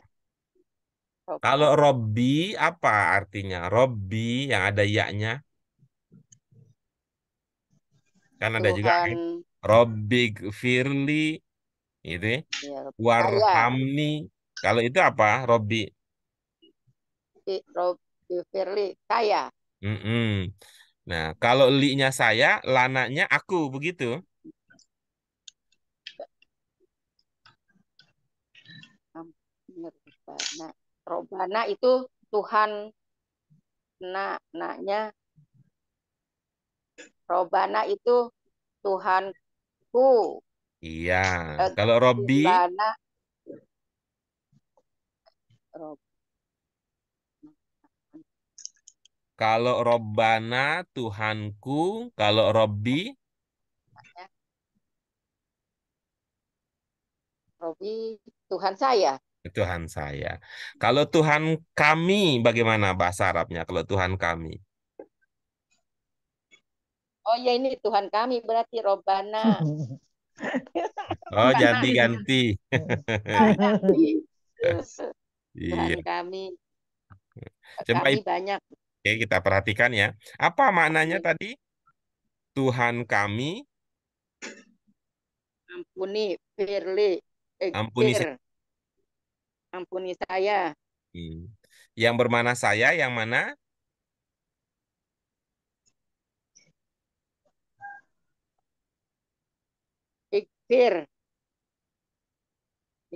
Speaker 1: kalau
Speaker 5: Robbana.
Speaker 1: Robbi apa artinya? Robbi yang ada ya-nya kan ada juga
Speaker 5: Tuhan,
Speaker 1: kan? Robbi Firli itu ya.
Speaker 5: ya, saya,
Speaker 1: Warhamni. Kalau itu apa? Robbi.
Speaker 5: Robbi Firly, saya.
Speaker 1: Mm-mm. Nah, kalau li-nya saya, lananya aku begitu.
Speaker 5: Robbana. Robbana itu Tuhan, naknya. Robbana itu Tuhanku.
Speaker 1: Iya. Kalau Robbi,
Speaker 5: Lana, Rob,
Speaker 1: kalau Robbana Tuhanku, kalau Robbi
Speaker 5: Robbi, Tuhan saya.
Speaker 1: Tuhan saya. Kalau Tuhan kami, bagaimana bahasa Arabnya? Kalau Tuhan kami.
Speaker 5: Oh ya, ini Tuhan kami berarti Robbana.
Speaker 1: Oh,
Speaker 5: Robbana,
Speaker 1: ganti-ganti.
Speaker 5: ganti. Tuhan
Speaker 1: Iya.
Speaker 5: kami.
Speaker 1: Coba
Speaker 5: Kami banyak.
Speaker 1: kita perhatikan ya. Apa maknanya
Speaker 5: Kami.
Speaker 1: tadi? Tuhan kami,
Speaker 5: Ampuni, Firly,
Speaker 1: ampuni
Speaker 5: Fir, ampuni saya.
Speaker 1: Yang bermana saya, yang mana?
Speaker 5: Ikfir,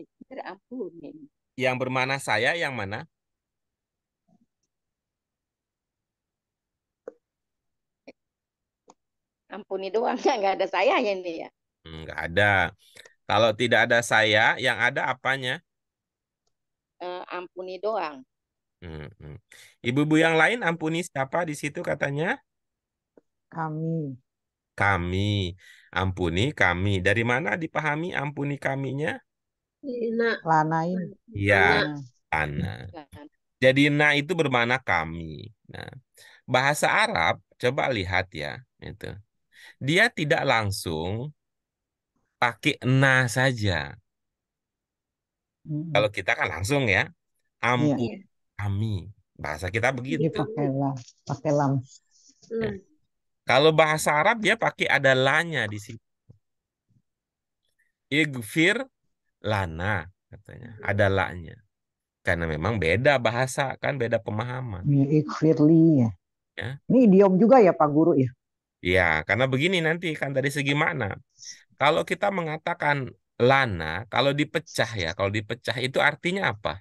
Speaker 5: Ikfir, ampuni.
Speaker 1: Yang bermana saya, yang mana?
Speaker 5: Ampuni doang, nggak ada saya ya ini ya.
Speaker 1: Enggak ada. Kalau tidak ada saya, yang ada apanya?
Speaker 5: Ampuni doang.
Speaker 1: Hmm. Ibu-ibu yang lain ampuni siapa di situ katanya?
Speaker 3: Kami.
Speaker 1: Kami. Ampuni kami. Dari mana dipahami ampuni kaminya?
Speaker 4: Nak,
Speaker 3: Lanain.
Speaker 1: Iya,
Speaker 4: anak.
Speaker 1: Ana. Jadi na itu bermakna kami. Nah, bahasa Arab coba lihat ya, itu. Dia tidak langsung pakai na saja. Kalau kita kan langsung ya,
Speaker 3: Iya.
Speaker 1: ampun
Speaker 4: Iya.
Speaker 1: kami. Bahasa kita begitu.
Speaker 3: Ini pakai lam.
Speaker 1: Ya. Kalau bahasa Arab dia pakai ada lanya di situ. Igfir lana katanya. Ada lanya. Karena memang beda bahasa kan, beda pemahaman.
Speaker 3: Ya, Ikfirli ya.
Speaker 1: Ya.
Speaker 3: Ini idiom juga ya Pak Guru ya?
Speaker 1: Ya, karena begini nanti kan dari segi makna. Kalau kita mengatakan lana, kalau dipecah itu artinya apa?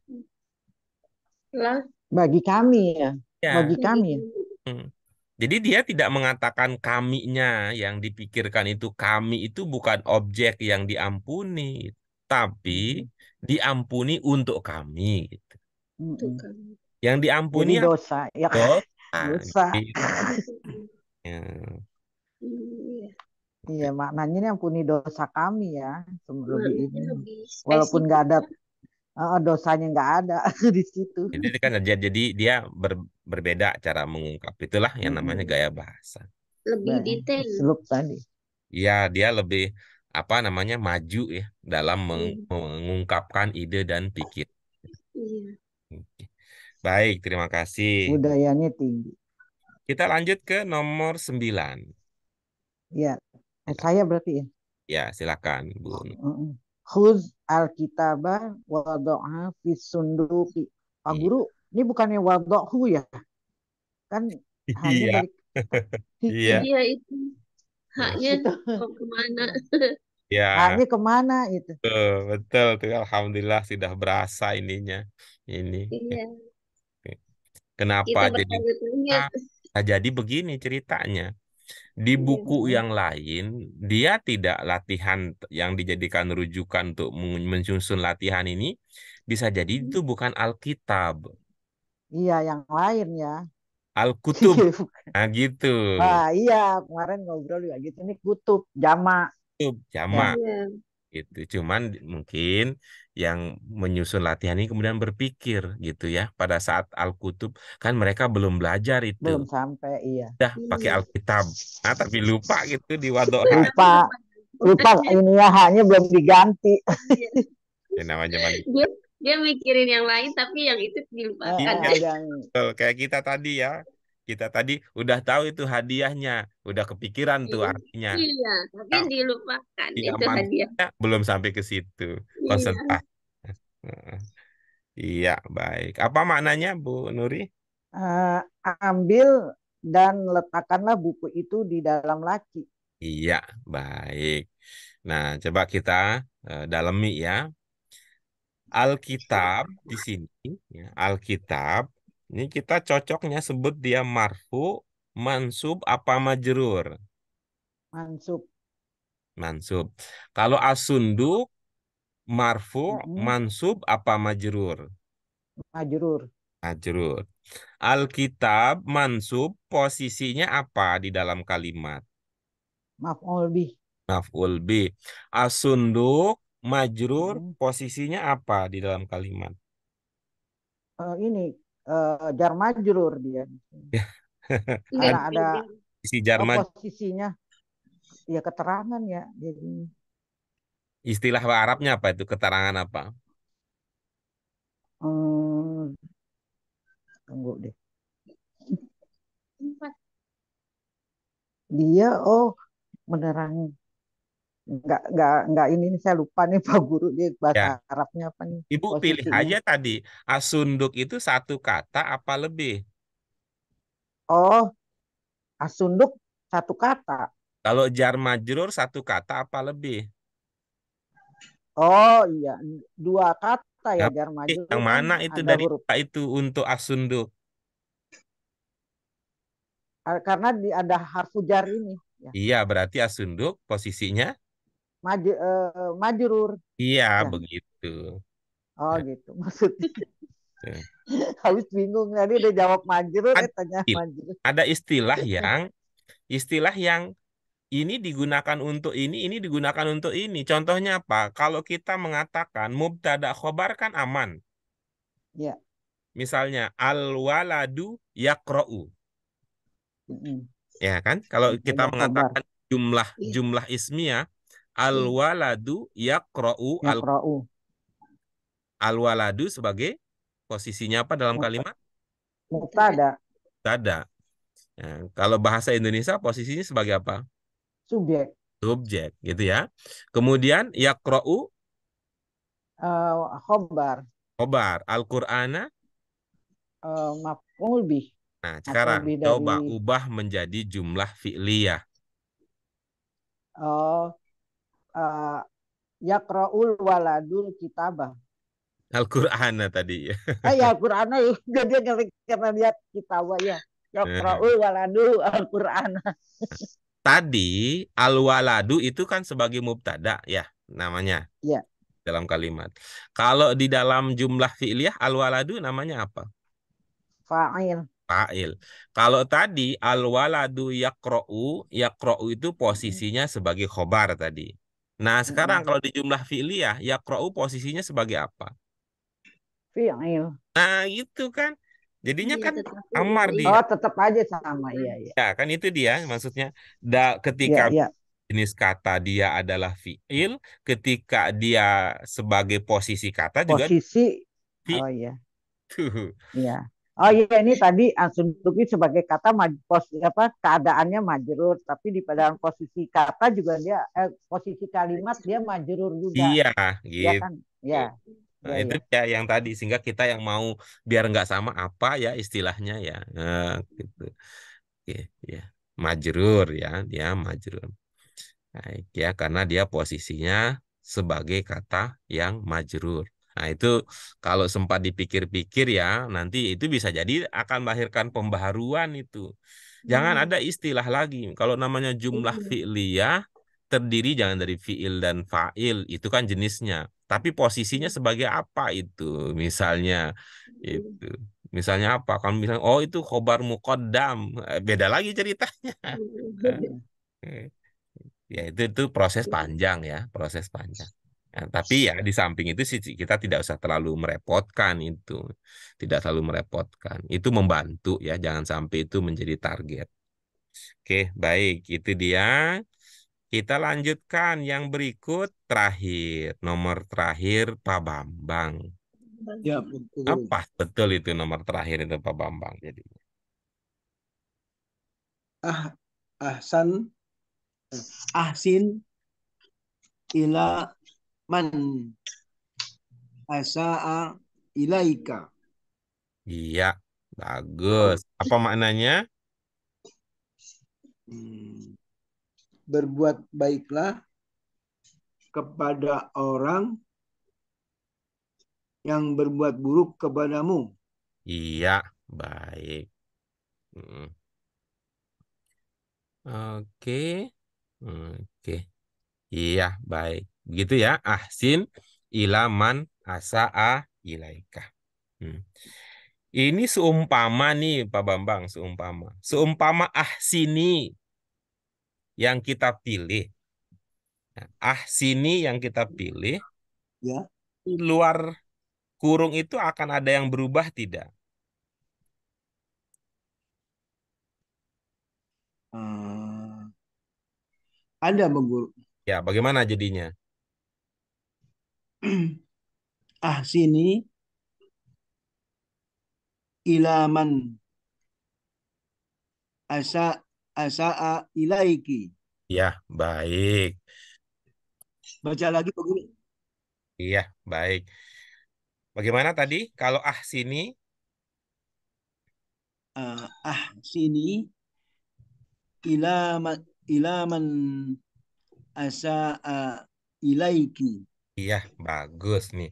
Speaker 4: Lah,
Speaker 3: Bagi kami ya.
Speaker 1: Ya.
Speaker 3: Bagi kami ya.
Speaker 1: Hmm. Jadi dia tidak mengatakan kaminya, yang dipikirkan itu kami itu bukan objek yang diampuni, tapi diampuni untuk kami. Gitu.
Speaker 4: itu kan.
Speaker 1: Yang
Speaker 3: Jadi
Speaker 1: diampuni
Speaker 3: dosa ya.
Speaker 1: dosa.
Speaker 3: Dosa.
Speaker 1: Ya.
Speaker 4: Iya.
Speaker 3: Iya maknanya ini ampuni dosa kami ya. Lebih
Speaker 4: Maknanya
Speaker 3: ini.
Speaker 4: lebih
Speaker 3: Walaupun nggak ada
Speaker 4: spesifik.
Speaker 3: dosanya nggak ada di situ.
Speaker 1: Jadi dia berbeda cara mengungkap. Itulah yang namanya gaya bahasa.
Speaker 4: Lebih detail.
Speaker 3: Seluk tadi.
Speaker 1: Ya, dia lebih apa namanya maju ya dalam
Speaker 4: Iya.
Speaker 1: mengungkapkan ide dan pikir.
Speaker 4: Iya.
Speaker 1: Oke. Baik, terima kasih.
Speaker 3: Budayanya tinggi.
Speaker 1: Kita lanjut ke nomor 9.
Speaker 3: Ya. Saya berarti ya.
Speaker 1: Ya, silakan, Bu.
Speaker 3: Khuz al-kitabah wado'a fis sunduki. Pak
Speaker 1: Iya.
Speaker 3: Guru, ini bukannya wado'hu ya? Kan hanya
Speaker 1: Iya.
Speaker 3: balik.
Speaker 1: Iya.
Speaker 4: Iya itu. Haknya
Speaker 3: Itu.
Speaker 4: mau kemana?
Speaker 1: Ya,
Speaker 3: Haknya kemana itu?
Speaker 1: betul tuh. Alhamdulillah sudah berasa ininya. Ini.
Speaker 4: Iya.
Speaker 1: Kenapa
Speaker 4: Kita
Speaker 1: jadi
Speaker 4: bertanya-tanya.
Speaker 1: jadi begini ceritanya. Di buku
Speaker 3: Iya.
Speaker 1: yang lain, dia tidak latihan yang dijadikan rujukan untuk menyusun latihan ini. Bisa jadi itu bukan Alkitab,
Speaker 3: Iya, yang lain ya.
Speaker 1: Al-Kutub. Nah gitu.
Speaker 3: Wah, iya, kemarin ngobrol juga gitu. Ini kutub, jama.
Speaker 1: itu
Speaker 3: Ya.
Speaker 1: jamak.
Speaker 4: Iya.
Speaker 1: Itu cuman mungkin yang menyusun latihan ini kemudian berpikir gitu ya, pada saat Al-Kutub kan mereka belum belajar itu,
Speaker 3: Belum sampai, iya.
Speaker 1: udah pakai
Speaker 4: Iya.
Speaker 1: Alkitab, nah tapi lupa gitu di Wadoha.
Speaker 3: Lupa, lupa ini ya, hanya belum diganti.
Speaker 4: Iya.
Speaker 1: Ya, namanya mandi.
Speaker 4: Dia mikirin yang lain tapi yang itu dilupakan.
Speaker 1: Iya,
Speaker 3: Ada yang
Speaker 1: betul. Kayak kita tadi ya, kita tadi udah tahu itu hadiahnya, udah kepikiran tuh artinya.
Speaker 4: Iya, tapi
Speaker 1: Nah,
Speaker 4: dilupakan
Speaker 1: iya,
Speaker 4: itu hadiah.
Speaker 1: manfaatnya belum sampai ke situ,
Speaker 4: Iya.
Speaker 1: konsentrasi. Heeh. Iya, baik. Apa maknanya, Bu Nuri?
Speaker 3: eh, ambil dan letakkanlah buku itu di dalam laci.
Speaker 1: Iya, baik. Nah, coba kita dalami ya. Alkitab di sini, ya, Alkitab ini kita cocoknya sebut dia marfu, mansub, apa majrur?
Speaker 3: Mansub.
Speaker 1: Mansub. Kalau asunduk, marfu,
Speaker 3: Mm-mm.
Speaker 1: mansub, apa majrur?
Speaker 3: Majrur.
Speaker 1: Majrur. Alkitab mansub posisinya apa di dalam kalimat?
Speaker 3: Maf'ul bih.
Speaker 1: Maf'ul bi. Asunduk majrur
Speaker 3: Mm-mm.
Speaker 1: posisinya apa di dalam kalimat?
Speaker 3: Ini jar majrur dia.
Speaker 4: Enggak,
Speaker 3: Karena ada
Speaker 1: Isi jar
Speaker 3: posisinya ya keterangan ya. Jadi
Speaker 1: istilah Arabnya apa itu? Keterangan apa?
Speaker 3: hmm, tunggu deh. Dia menerangi. Enggak ini saya lupa nih Pak Guru, dia bahasa
Speaker 1: Ya,
Speaker 3: Arabnya apa nih
Speaker 1: Ibu pilih
Speaker 3: posisinya.
Speaker 1: aja tadi. Asunduk itu satu kata apa lebih?
Speaker 3: Oh, asunduk satu kata.
Speaker 1: Kalau jar majrur satu kata apa lebih?
Speaker 3: Oh iya, dua kata ya
Speaker 1: Nah,
Speaker 3: jar majrur
Speaker 1: yang
Speaker 3: kan
Speaker 1: mana itu
Speaker 3: ada
Speaker 1: dari
Speaker 3: huruf.
Speaker 1: itu untuk asunduk?
Speaker 3: Karena ada harfu jar ini ya.
Speaker 1: Iya, berarti asunduk posisinya?
Speaker 3: Majrur
Speaker 1: Iya,
Speaker 3: ya.
Speaker 1: begitu.
Speaker 3: Oh gitu maksudnya.
Speaker 1: Ya.
Speaker 3: Habis bingung tadi udah jawab majrur,
Speaker 1: Ada
Speaker 3: tanya
Speaker 1: istilah
Speaker 3: majrur.
Speaker 1: ada istilah yang ini digunakan untuk ini digunakan untuk ini. Contohnya apa? Kalau kita mengatakan mubtada khobar kan aman.
Speaker 3: Ya.
Speaker 1: Misalnya al-waladu yaqra'u.
Speaker 3: Mm-mm.
Speaker 1: Ya kan? Kalau kita
Speaker 3: Ada khobar
Speaker 1: mengatakan jumlah ismiyah al-waladu yaqra'u
Speaker 3: ya qra'u
Speaker 1: al-waladu sebagai posisinya apa dalam kalimat?
Speaker 3: mubtada
Speaker 1: Tada. Ya, kalau bahasa Indonesia posisinya sebagai apa?
Speaker 3: subjek,
Speaker 1: Subjek, gitu ya. Kemudian yaqra'u
Speaker 3: khobar,
Speaker 1: khobar, Al-Qur'ana.
Speaker 3: maf'ul bih.
Speaker 1: Nah,
Speaker 3: Maf'ul
Speaker 1: sekarang
Speaker 3: bih
Speaker 1: coba
Speaker 3: dari
Speaker 1: ubah menjadi jumlah fi'liyah.
Speaker 3: uh, uh, yaqra'ul waladul kitabah.
Speaker 1: Al-Qur'ana tadi ya.
Speaker 3: Ya Al-Qur'an jadi karena lihat kitabah ya. Yaqra'ul waladul Al-Qur'an.
Speaker 1: Tadi al-waladu itu kan sebagai mubtada ya namanya
Speaker 3: Ya,
Speaker 1: dalam kalimat. Kalau di dalam jumlah fi'liyah al-waladu namanya apa?
Speaker 3: fa'il.
Speaker 1: Fa'il. Kalau tadi al-waladu yaqra'u itu posisinya sebagai khobar tadi. Nah, sekarang kalau di jumlah fi'liyah yaqra'u posisinya sebagai apa?
Speaker 3: Fi'il.
Speaker 1: Nah, itu kan. Jadinya
Speaker 4: Iya,
Speaker 1: kan
Speaker 4: tetap
Speaker 1: amar
Speaker 4: fi'il.
Speaker 1: dia.
Speaker 3: Oh, tetap aja sama. Iya, iya.
Speaker 1: Ya, kan itu dia maksudnya. Ketika
Speaker 3: Iya, iya.
Speaker 1: jenis kata dia adalah fi'il, ketika dia sebagai posisi kata juga
Speaker 3: Posisi.
Speaker 1: fi'il.
Speaker 3: Oh iya.
Speaker 1: Tuh.
Speaker 3: Iya. Oh iya, ini tadi asumsi sebagai kata keadaannya majrur, tapi di dalam posisi kata juga dia posisi kalimat dia majrur juga.
Speaker 1: Iya,
Speaker 3: Ya
Speaker 1: gitu.
Speaker 3: kan? Ya.
Speaker 1: Nah,
Speaker 3: Ya,
Speaker 1: itu
Speaker 3: ya.
Speaker 1: ya yang tadi sehingga kita yang mau biar nggak sama apa ya istilahnya ya. Nah, gitu. Oke, ya. Majrur ya, dia majrur. Baik ya, karena dia posisinya sebagai kata yang majrur. Nah, itu kalau sempat dipikir-pikir ya, nanti itu bisa jadi akan melahirkan pembaharuan itu. Jangan ada istilah lagi. Kalau namanya jumlah fi'liyah, terdiri jangan dari fi'il dan fa'il, itu kan jenisnya. Tapi posisinya sebagai apa itu? Misalnya itu. Misalnya apa? Kalau misalnya, oh itu khobar muqaddam. Beda lagi ceritanya.
Speaker 3: Iya.
Speaker 1: Eh, Ya itu proses panjang ya, proses panjang. Ya, tapi ya di samping itu sih kita tidak usah terlalu merepotkan itu. Tidak terlalu merepotkan. Itu membantu ya, jangan sampai itu menjadi target. Oke, baik. Itu dia. Kita lanjutkan yang berikut terakhir. Nomor terakhir Pak Bambang.
Speaker 2: Ya, betul, Guru.
Speaker 1: Apa betul itu nomor terakhir itu Pak Bambang jadi?
Speaker 2: Ah, ahsan, ahsin ila man asa'a ilaika.
Speaker 1: Iya, bagus. Apa maknanya?
Speaker 2: Hmm. Berbuat baiklah kepada orang yang berbuat buruk kepadamu.
Speaker 1: Iya, baik. Hmm. Oke. Oke. Iya, baik. Begitu ya. Ahsin ilaman asa'a ilaika. Hmm. Ini seumpama nih Pak Bambang, seumpama. Seumpama ahsini yang kita pilih. Nah, ahsini yang kita pilih,
Speaker 2: Ya.
Speaker 1: di luar kurung itu akan ada yang berubah tidak?
Speaker 2: Hmm. Ada Guru.
Speaker 1: Ya, bagaimana jadinya?
Speaker 2: Ahsini ila man asa asa'a ilaiki.
Speaker 1: Ya, baik.
Speaker 2: Baca lagi Pak Guru.
Speaker 1: Iya, baik. Bagaimana tadi? Kalau ahsini,
Speaker 2: Ahsini ila man asa'a ilaiki.
Speaker 1: iya, bagus nih.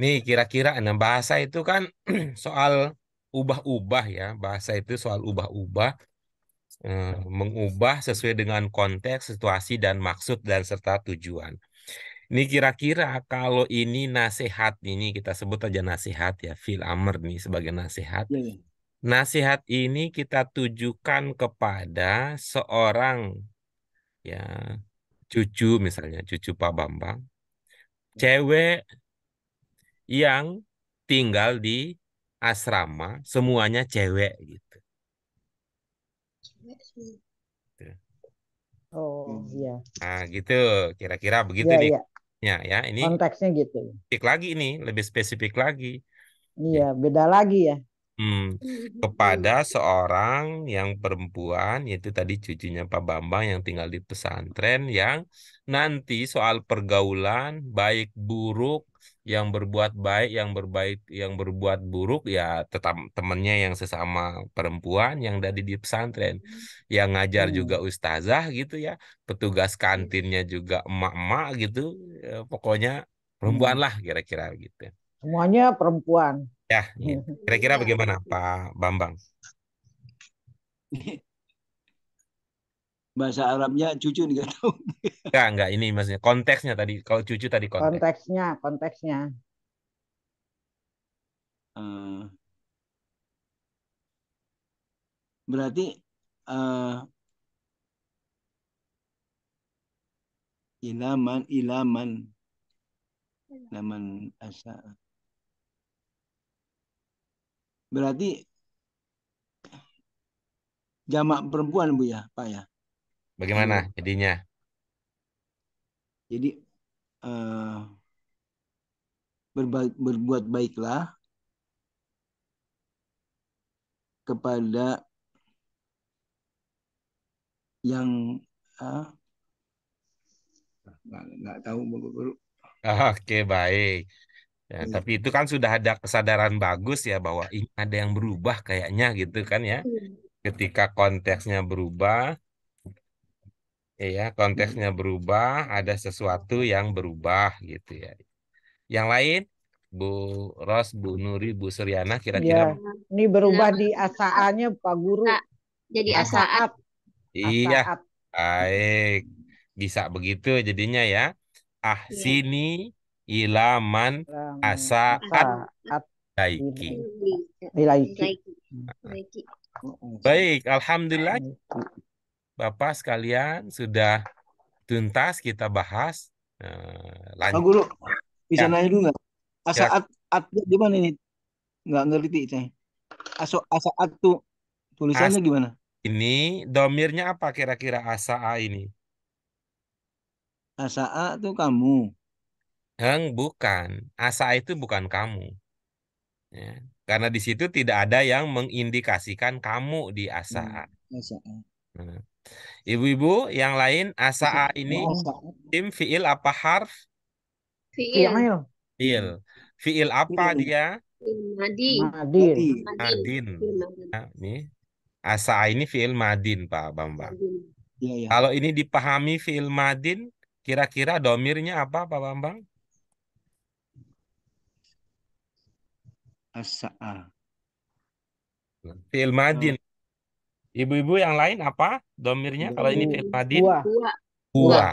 Speaker 1: Nih kira-kira nah bahasa itu kan soal ubah-ubah ya. Bahasa itu soal ubah-ubah, mengubah sesuai dengan konteks, situasi dan maksud dan serta tujuan. Ini kira-kira kalau ini nasihat ini kita sebut aja nasihat ya, fil amr nih sebagai nasihat.
Speaker 2: Ya, ya.
Speaker 1: Nasihat ini kita tujukan kepada seorang ya cucu misalnya, cucu Pak Bambang, cewek yang tinggal di asrama, semuanya cewek gitu.
Speaker 3: Oh iya,
Speaker 1: Nah, gitu. Kira-kira begitu
Speaker 3: iya
Speaker 1: nih.
Speaker 3: iya.
Speaker 1: Ya, ini
Speaker 3: Konteksnya gitu.
Speaker 1: spesifik lagi nih, lebih spesifik lagi.
Speaker 3: Iya, beda lagi ya.
Speaker 1: Hmm, kepada seorang yang perempuan, yaitu tadi cucunya Pak Bambang yang tinggal di pesantren, yang nanti soal pergaulan baik buruk, yang berbuat baik, yang berbuat buruk, ya tetap temannya yang sesama perempuan yang ada di pesantren, yang ngajar juga ustazah gitu ya, petugas kantinnya juga emak-emak gitu, pokoknya perempuan lah kira-kira gitu.
Speaker 3: Semuanya perempuan.
Speaker 1: Ya, gitu. Kira-kira bagaimana Pak Bambang?
Speaker 2: Bahasa Arabnya cucu nggak tahu.
Speaker 1: Enggak, ini maksudnya konteksnya tadi. Kalau cucu tadi konteks.
Speaker 3: Konteksnya.
Speaker 2: Eh, berarti ilaman asa. Berarti jamak perempuan Bu ya, Pak ya.
Speaker 1: Bagaimana jadinya?
Speaker 2: Jadi berbuat baiklah kepada yang nggak tahu Bu Guru.
Speaker 1: Oke, baik. Ya, tapi itu kan sudah ada kesadaran bagus ya bahwa ini ada yang berubah kayaknya gitu kan ya. Ketika konteksnya berubah, ya konteksnya berubah, ada sesuatu yang berubah gitu ya. Yang lain, Bu Ros, Bu Nuri, Bu Suryana, kira-kira
Speaker 3: Ya, ini berubah di asaannya Pak Guru.
Speaker 4: Jadi asaat.
Speaker 3: Asaat.
Speaker 1: iya,
Speaker 3: Asaat.
Speaker 1: baik. Bisa begitu jadinya ya. Ahsini ilaman asaat
Speaker 3: Asaat.
Speaker 1: daiki.
Speaker 3: Ilaiki.
Speaker 1: Baik, Alhamdulillah Bapak sekalian sudah tuntas kita bahas
Speaker 2: Pak
Speaker 1: lanjut.
Speaker 2: Guru, bisa
Speaker 1: Ya,
Speaker 2: nanya dulu nggak?
Speaker 1: kira
Speaker 2: Asaat at gimana ini? Nggak ngerti saya. Asaat tuh
Speaker 1: as
Speaker 2: tulisannya gimana?
Speaker 1: ini domirnya apa kira-kira asaa ini?
Speaker 2: Asaat tuh kamu.
Speaker 1: Bukan. Asa itu bukan kamu. Ya. Karena di situ tidak ada yang mengindikasikan kamu di asaa.
Speaker 2: Asaat.
Speaker 1: Nah, ibu-ibu yang lain asaa ini
Speaker 2: Oh, asaat.
Speaker 1: tim fiil apa harf?
Speaker 4: Fiil.
Speaker 3: Fi'il.
Speaker 1: Fiil. Fiil apa
Speaker 2: Ini
Speaker 1: dia?
Speaker 4: Madi.
Speaker 3: Madin.
Speaker 2: tadi.
Speaker 4: Madin.
Speaker 1: Madin.
Speaker 4: Fiil madin.
Speaker 1: Nah, ini asaa ini fiil madin, Pak Bambang.
Speaker 4: Madin.
Speaker 2: Iya ya.
Speaker 1: Kalau ini dipahami fiil madin, kira-kira domirnya apa, Pak Bambang?
Speaker 2: Asaat.
Speaker 1: Fiil madin. Ibu-ibu yang lain apa domirnya kalau ini fiil madin?
Speaker 3: Huwa.
Speaker 4: Huwa.
Speaker 1: Huwa.
Speaker 4: Huwa.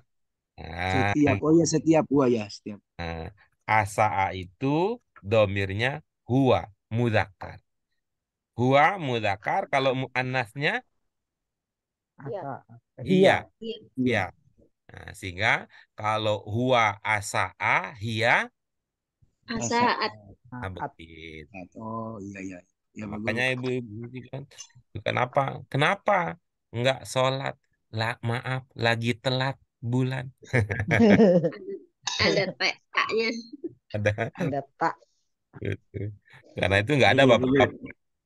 Speaker 1: Nah,
Speaker 2: Setiap. Oh ya setiap. Wah ya setiap.
Speaker 1: nah, asaa itu domirnya huwa, mudzakkar. Huwa mudzakkar, kalau muannasnya
Speaker 5: Iya.
Speaker 3: Asa.
Speaker 1: iya,
Speaker 3: Hiya.
Speaker 4: Iya.
Speaker 1: iya.
Speaker 2: Iya.
Speaker 1: Nah, sehingga kalau huwa asaa hiya
Speaker 2: Asaat.
Speaker 4: Asaat.
Speaker 1: nah,
Speaker 3: At.
Speaker 1: begitu.
Speaker 2: Oh iya ya. Ya
Speaker 1: Nah,
Speaker 2: Pak Guru.
Speaker 1: makanya ibu-ibu ini kan kenapa? Kenapa nggak sholat? Lah, maaf, lagi telat bulan.
Speaker 4: Ada TK-nya.
Speaker 1: Ada
Speaker 3: Ada tak.
Speaker 1: gitu. Karena itu nggak ada
Speaker 2: Iya
Speaker 1: bapak-bapak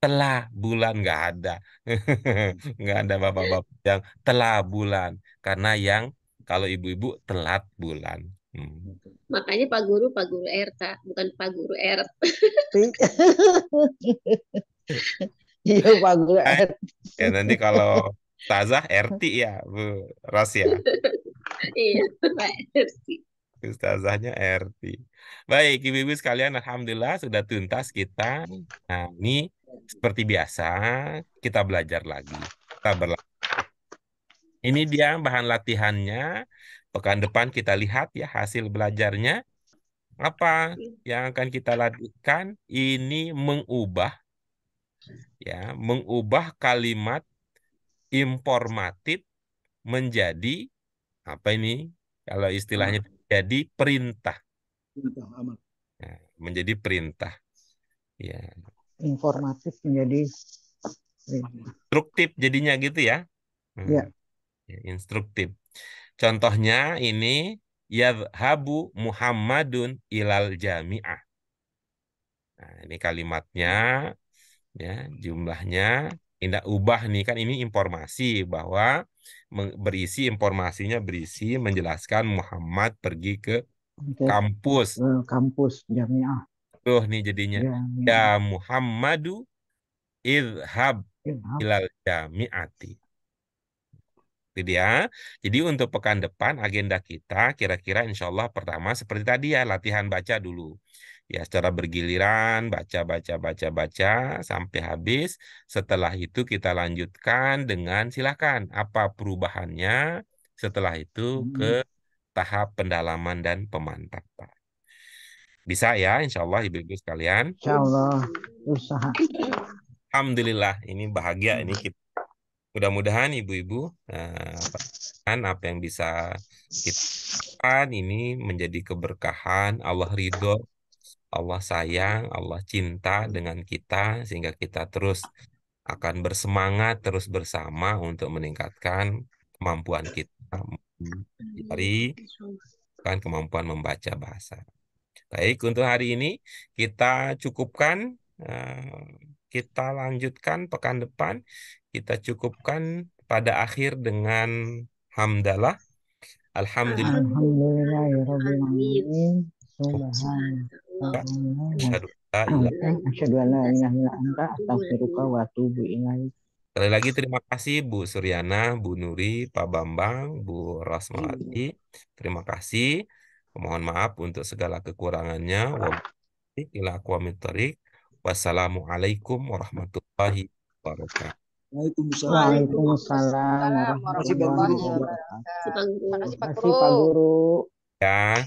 Speaker 1: telah bulan, nggak ada. Nggak ada bapak-bapak yang telah bulan. Karena yang kalau ibu-ibu telat bulan. Hmm.
Speaker 4: Makanya Pak Guru RK, bukan Pak Guru RT.
Speaker 3: Iya Pak Guru.
Speaker 1: Ya nanti kalau Ustazah RT ya Bu Ros ya.
Speaker 4: Iya, Pak RT.
Speaker 1: Ustazahnya RT. Baik, ibu-ibu sekalian, alhamdulillah sudah tuntas kita. Nah, ini seperti biasa kita belajar lagi. Kita Ini dia bahan latihannya. Pekan depan kita lihat ya hasil belajarnya. Apa yang akan kita lakukan? Ini mengubah kalimat informatif menjadi apa ini? Kalau istilahnya
Speaker 2: Amat.
Speaker 1: jadi perintah.
Speaker 2: Amat.
Speaker 1: Ya, menjadi perintah. Ya,
Speaker 3: Informatif menjadi
Speaker 1: instruktif jadinya gitu ya.
Speaker 3: ya.
Speaker 1: Ya, instruktif. Contohnya ini yadhabu Muhammadun ilal jami'ah. Nah, ini kalimatnya ya, jumlahnya tidak ubah nih kan ini informasi bahwa berisi informasinya berisi menjelaskan Muhammad pergi ke
Speaker 3: Untuk
Speaker 1: kampus.
Speaker 3: kampus jamiah.
Speaker 1: Tuh nih jadinya ya
Speaker 3: Jamiah.
Speaker 1: Muhammadu idhab
Speaker 3: Ya.
Speaker 1: ilal jami'ati. Itu dia. Jadi untuk pekan depan agenda kita kira-kira insya Allah pertama seperti tadi ya latihan baca dulu. Ya secara bergiliran baca sampai habis. Setelah itu kita lanjutkan dengan silakan apa perubahannya. Setelah itu ke tahap pendalaman dan pemantapan. Bisa ya insya Allah ibu-ibu sekalian.
Speaker 3: Insya Allah usaha.
Speaker 1: Alhamdulillah ini bahagia ini kita. Mudah-mudahan ibu-ibu apa yang bisa kita lakukan ini menjadi keberkahan, Allah ridho, Allah sayang, Allah cinta dengan kita sehingga kita terus akan bersemangat terus bersama untuk meningkatkan kemampuan kita dari kan kemampuan membaca bahasa. Baik, untuk hari ini kita cukupkan, kita lanjutkan pekan depan, kita cukupkan pada akhir dengan hamdalah. Alhamdulillah.
Speaker 3: Alhamdulillahirabbil alamin.
Speaker 1: Asyhadu an la ilaha
Speaker 3: Asyhadu an la ilaha illa anta astaghfiruka wa atubu ilaik.
Speaker 1: Sekali lagi terima kasih Bu Suryana, Bu Nuri, Pak Bambang, Bu Rosmawati. Terima kasih. Mohon maaf untuk segala kekurangannya. Wassalamualaikum warahmatullahi wabarakatuh.
Speaker 2: Waalaikumsalam.
Speaker 3: Waalaikumsalam
Speaker 2: Terima kasih Pak
Speaker 3: warahmatullahi
Speaker 2: Guru.
Speaker 3: wabarakatuh.
Speaker 4: Pak Guru.
Speaker 5: Terima kasih Pak
Speaker 3: Terima kasih Pak
Speaker 5: Guru.
Speaker 3: Guru.
Speaker 1: Ya.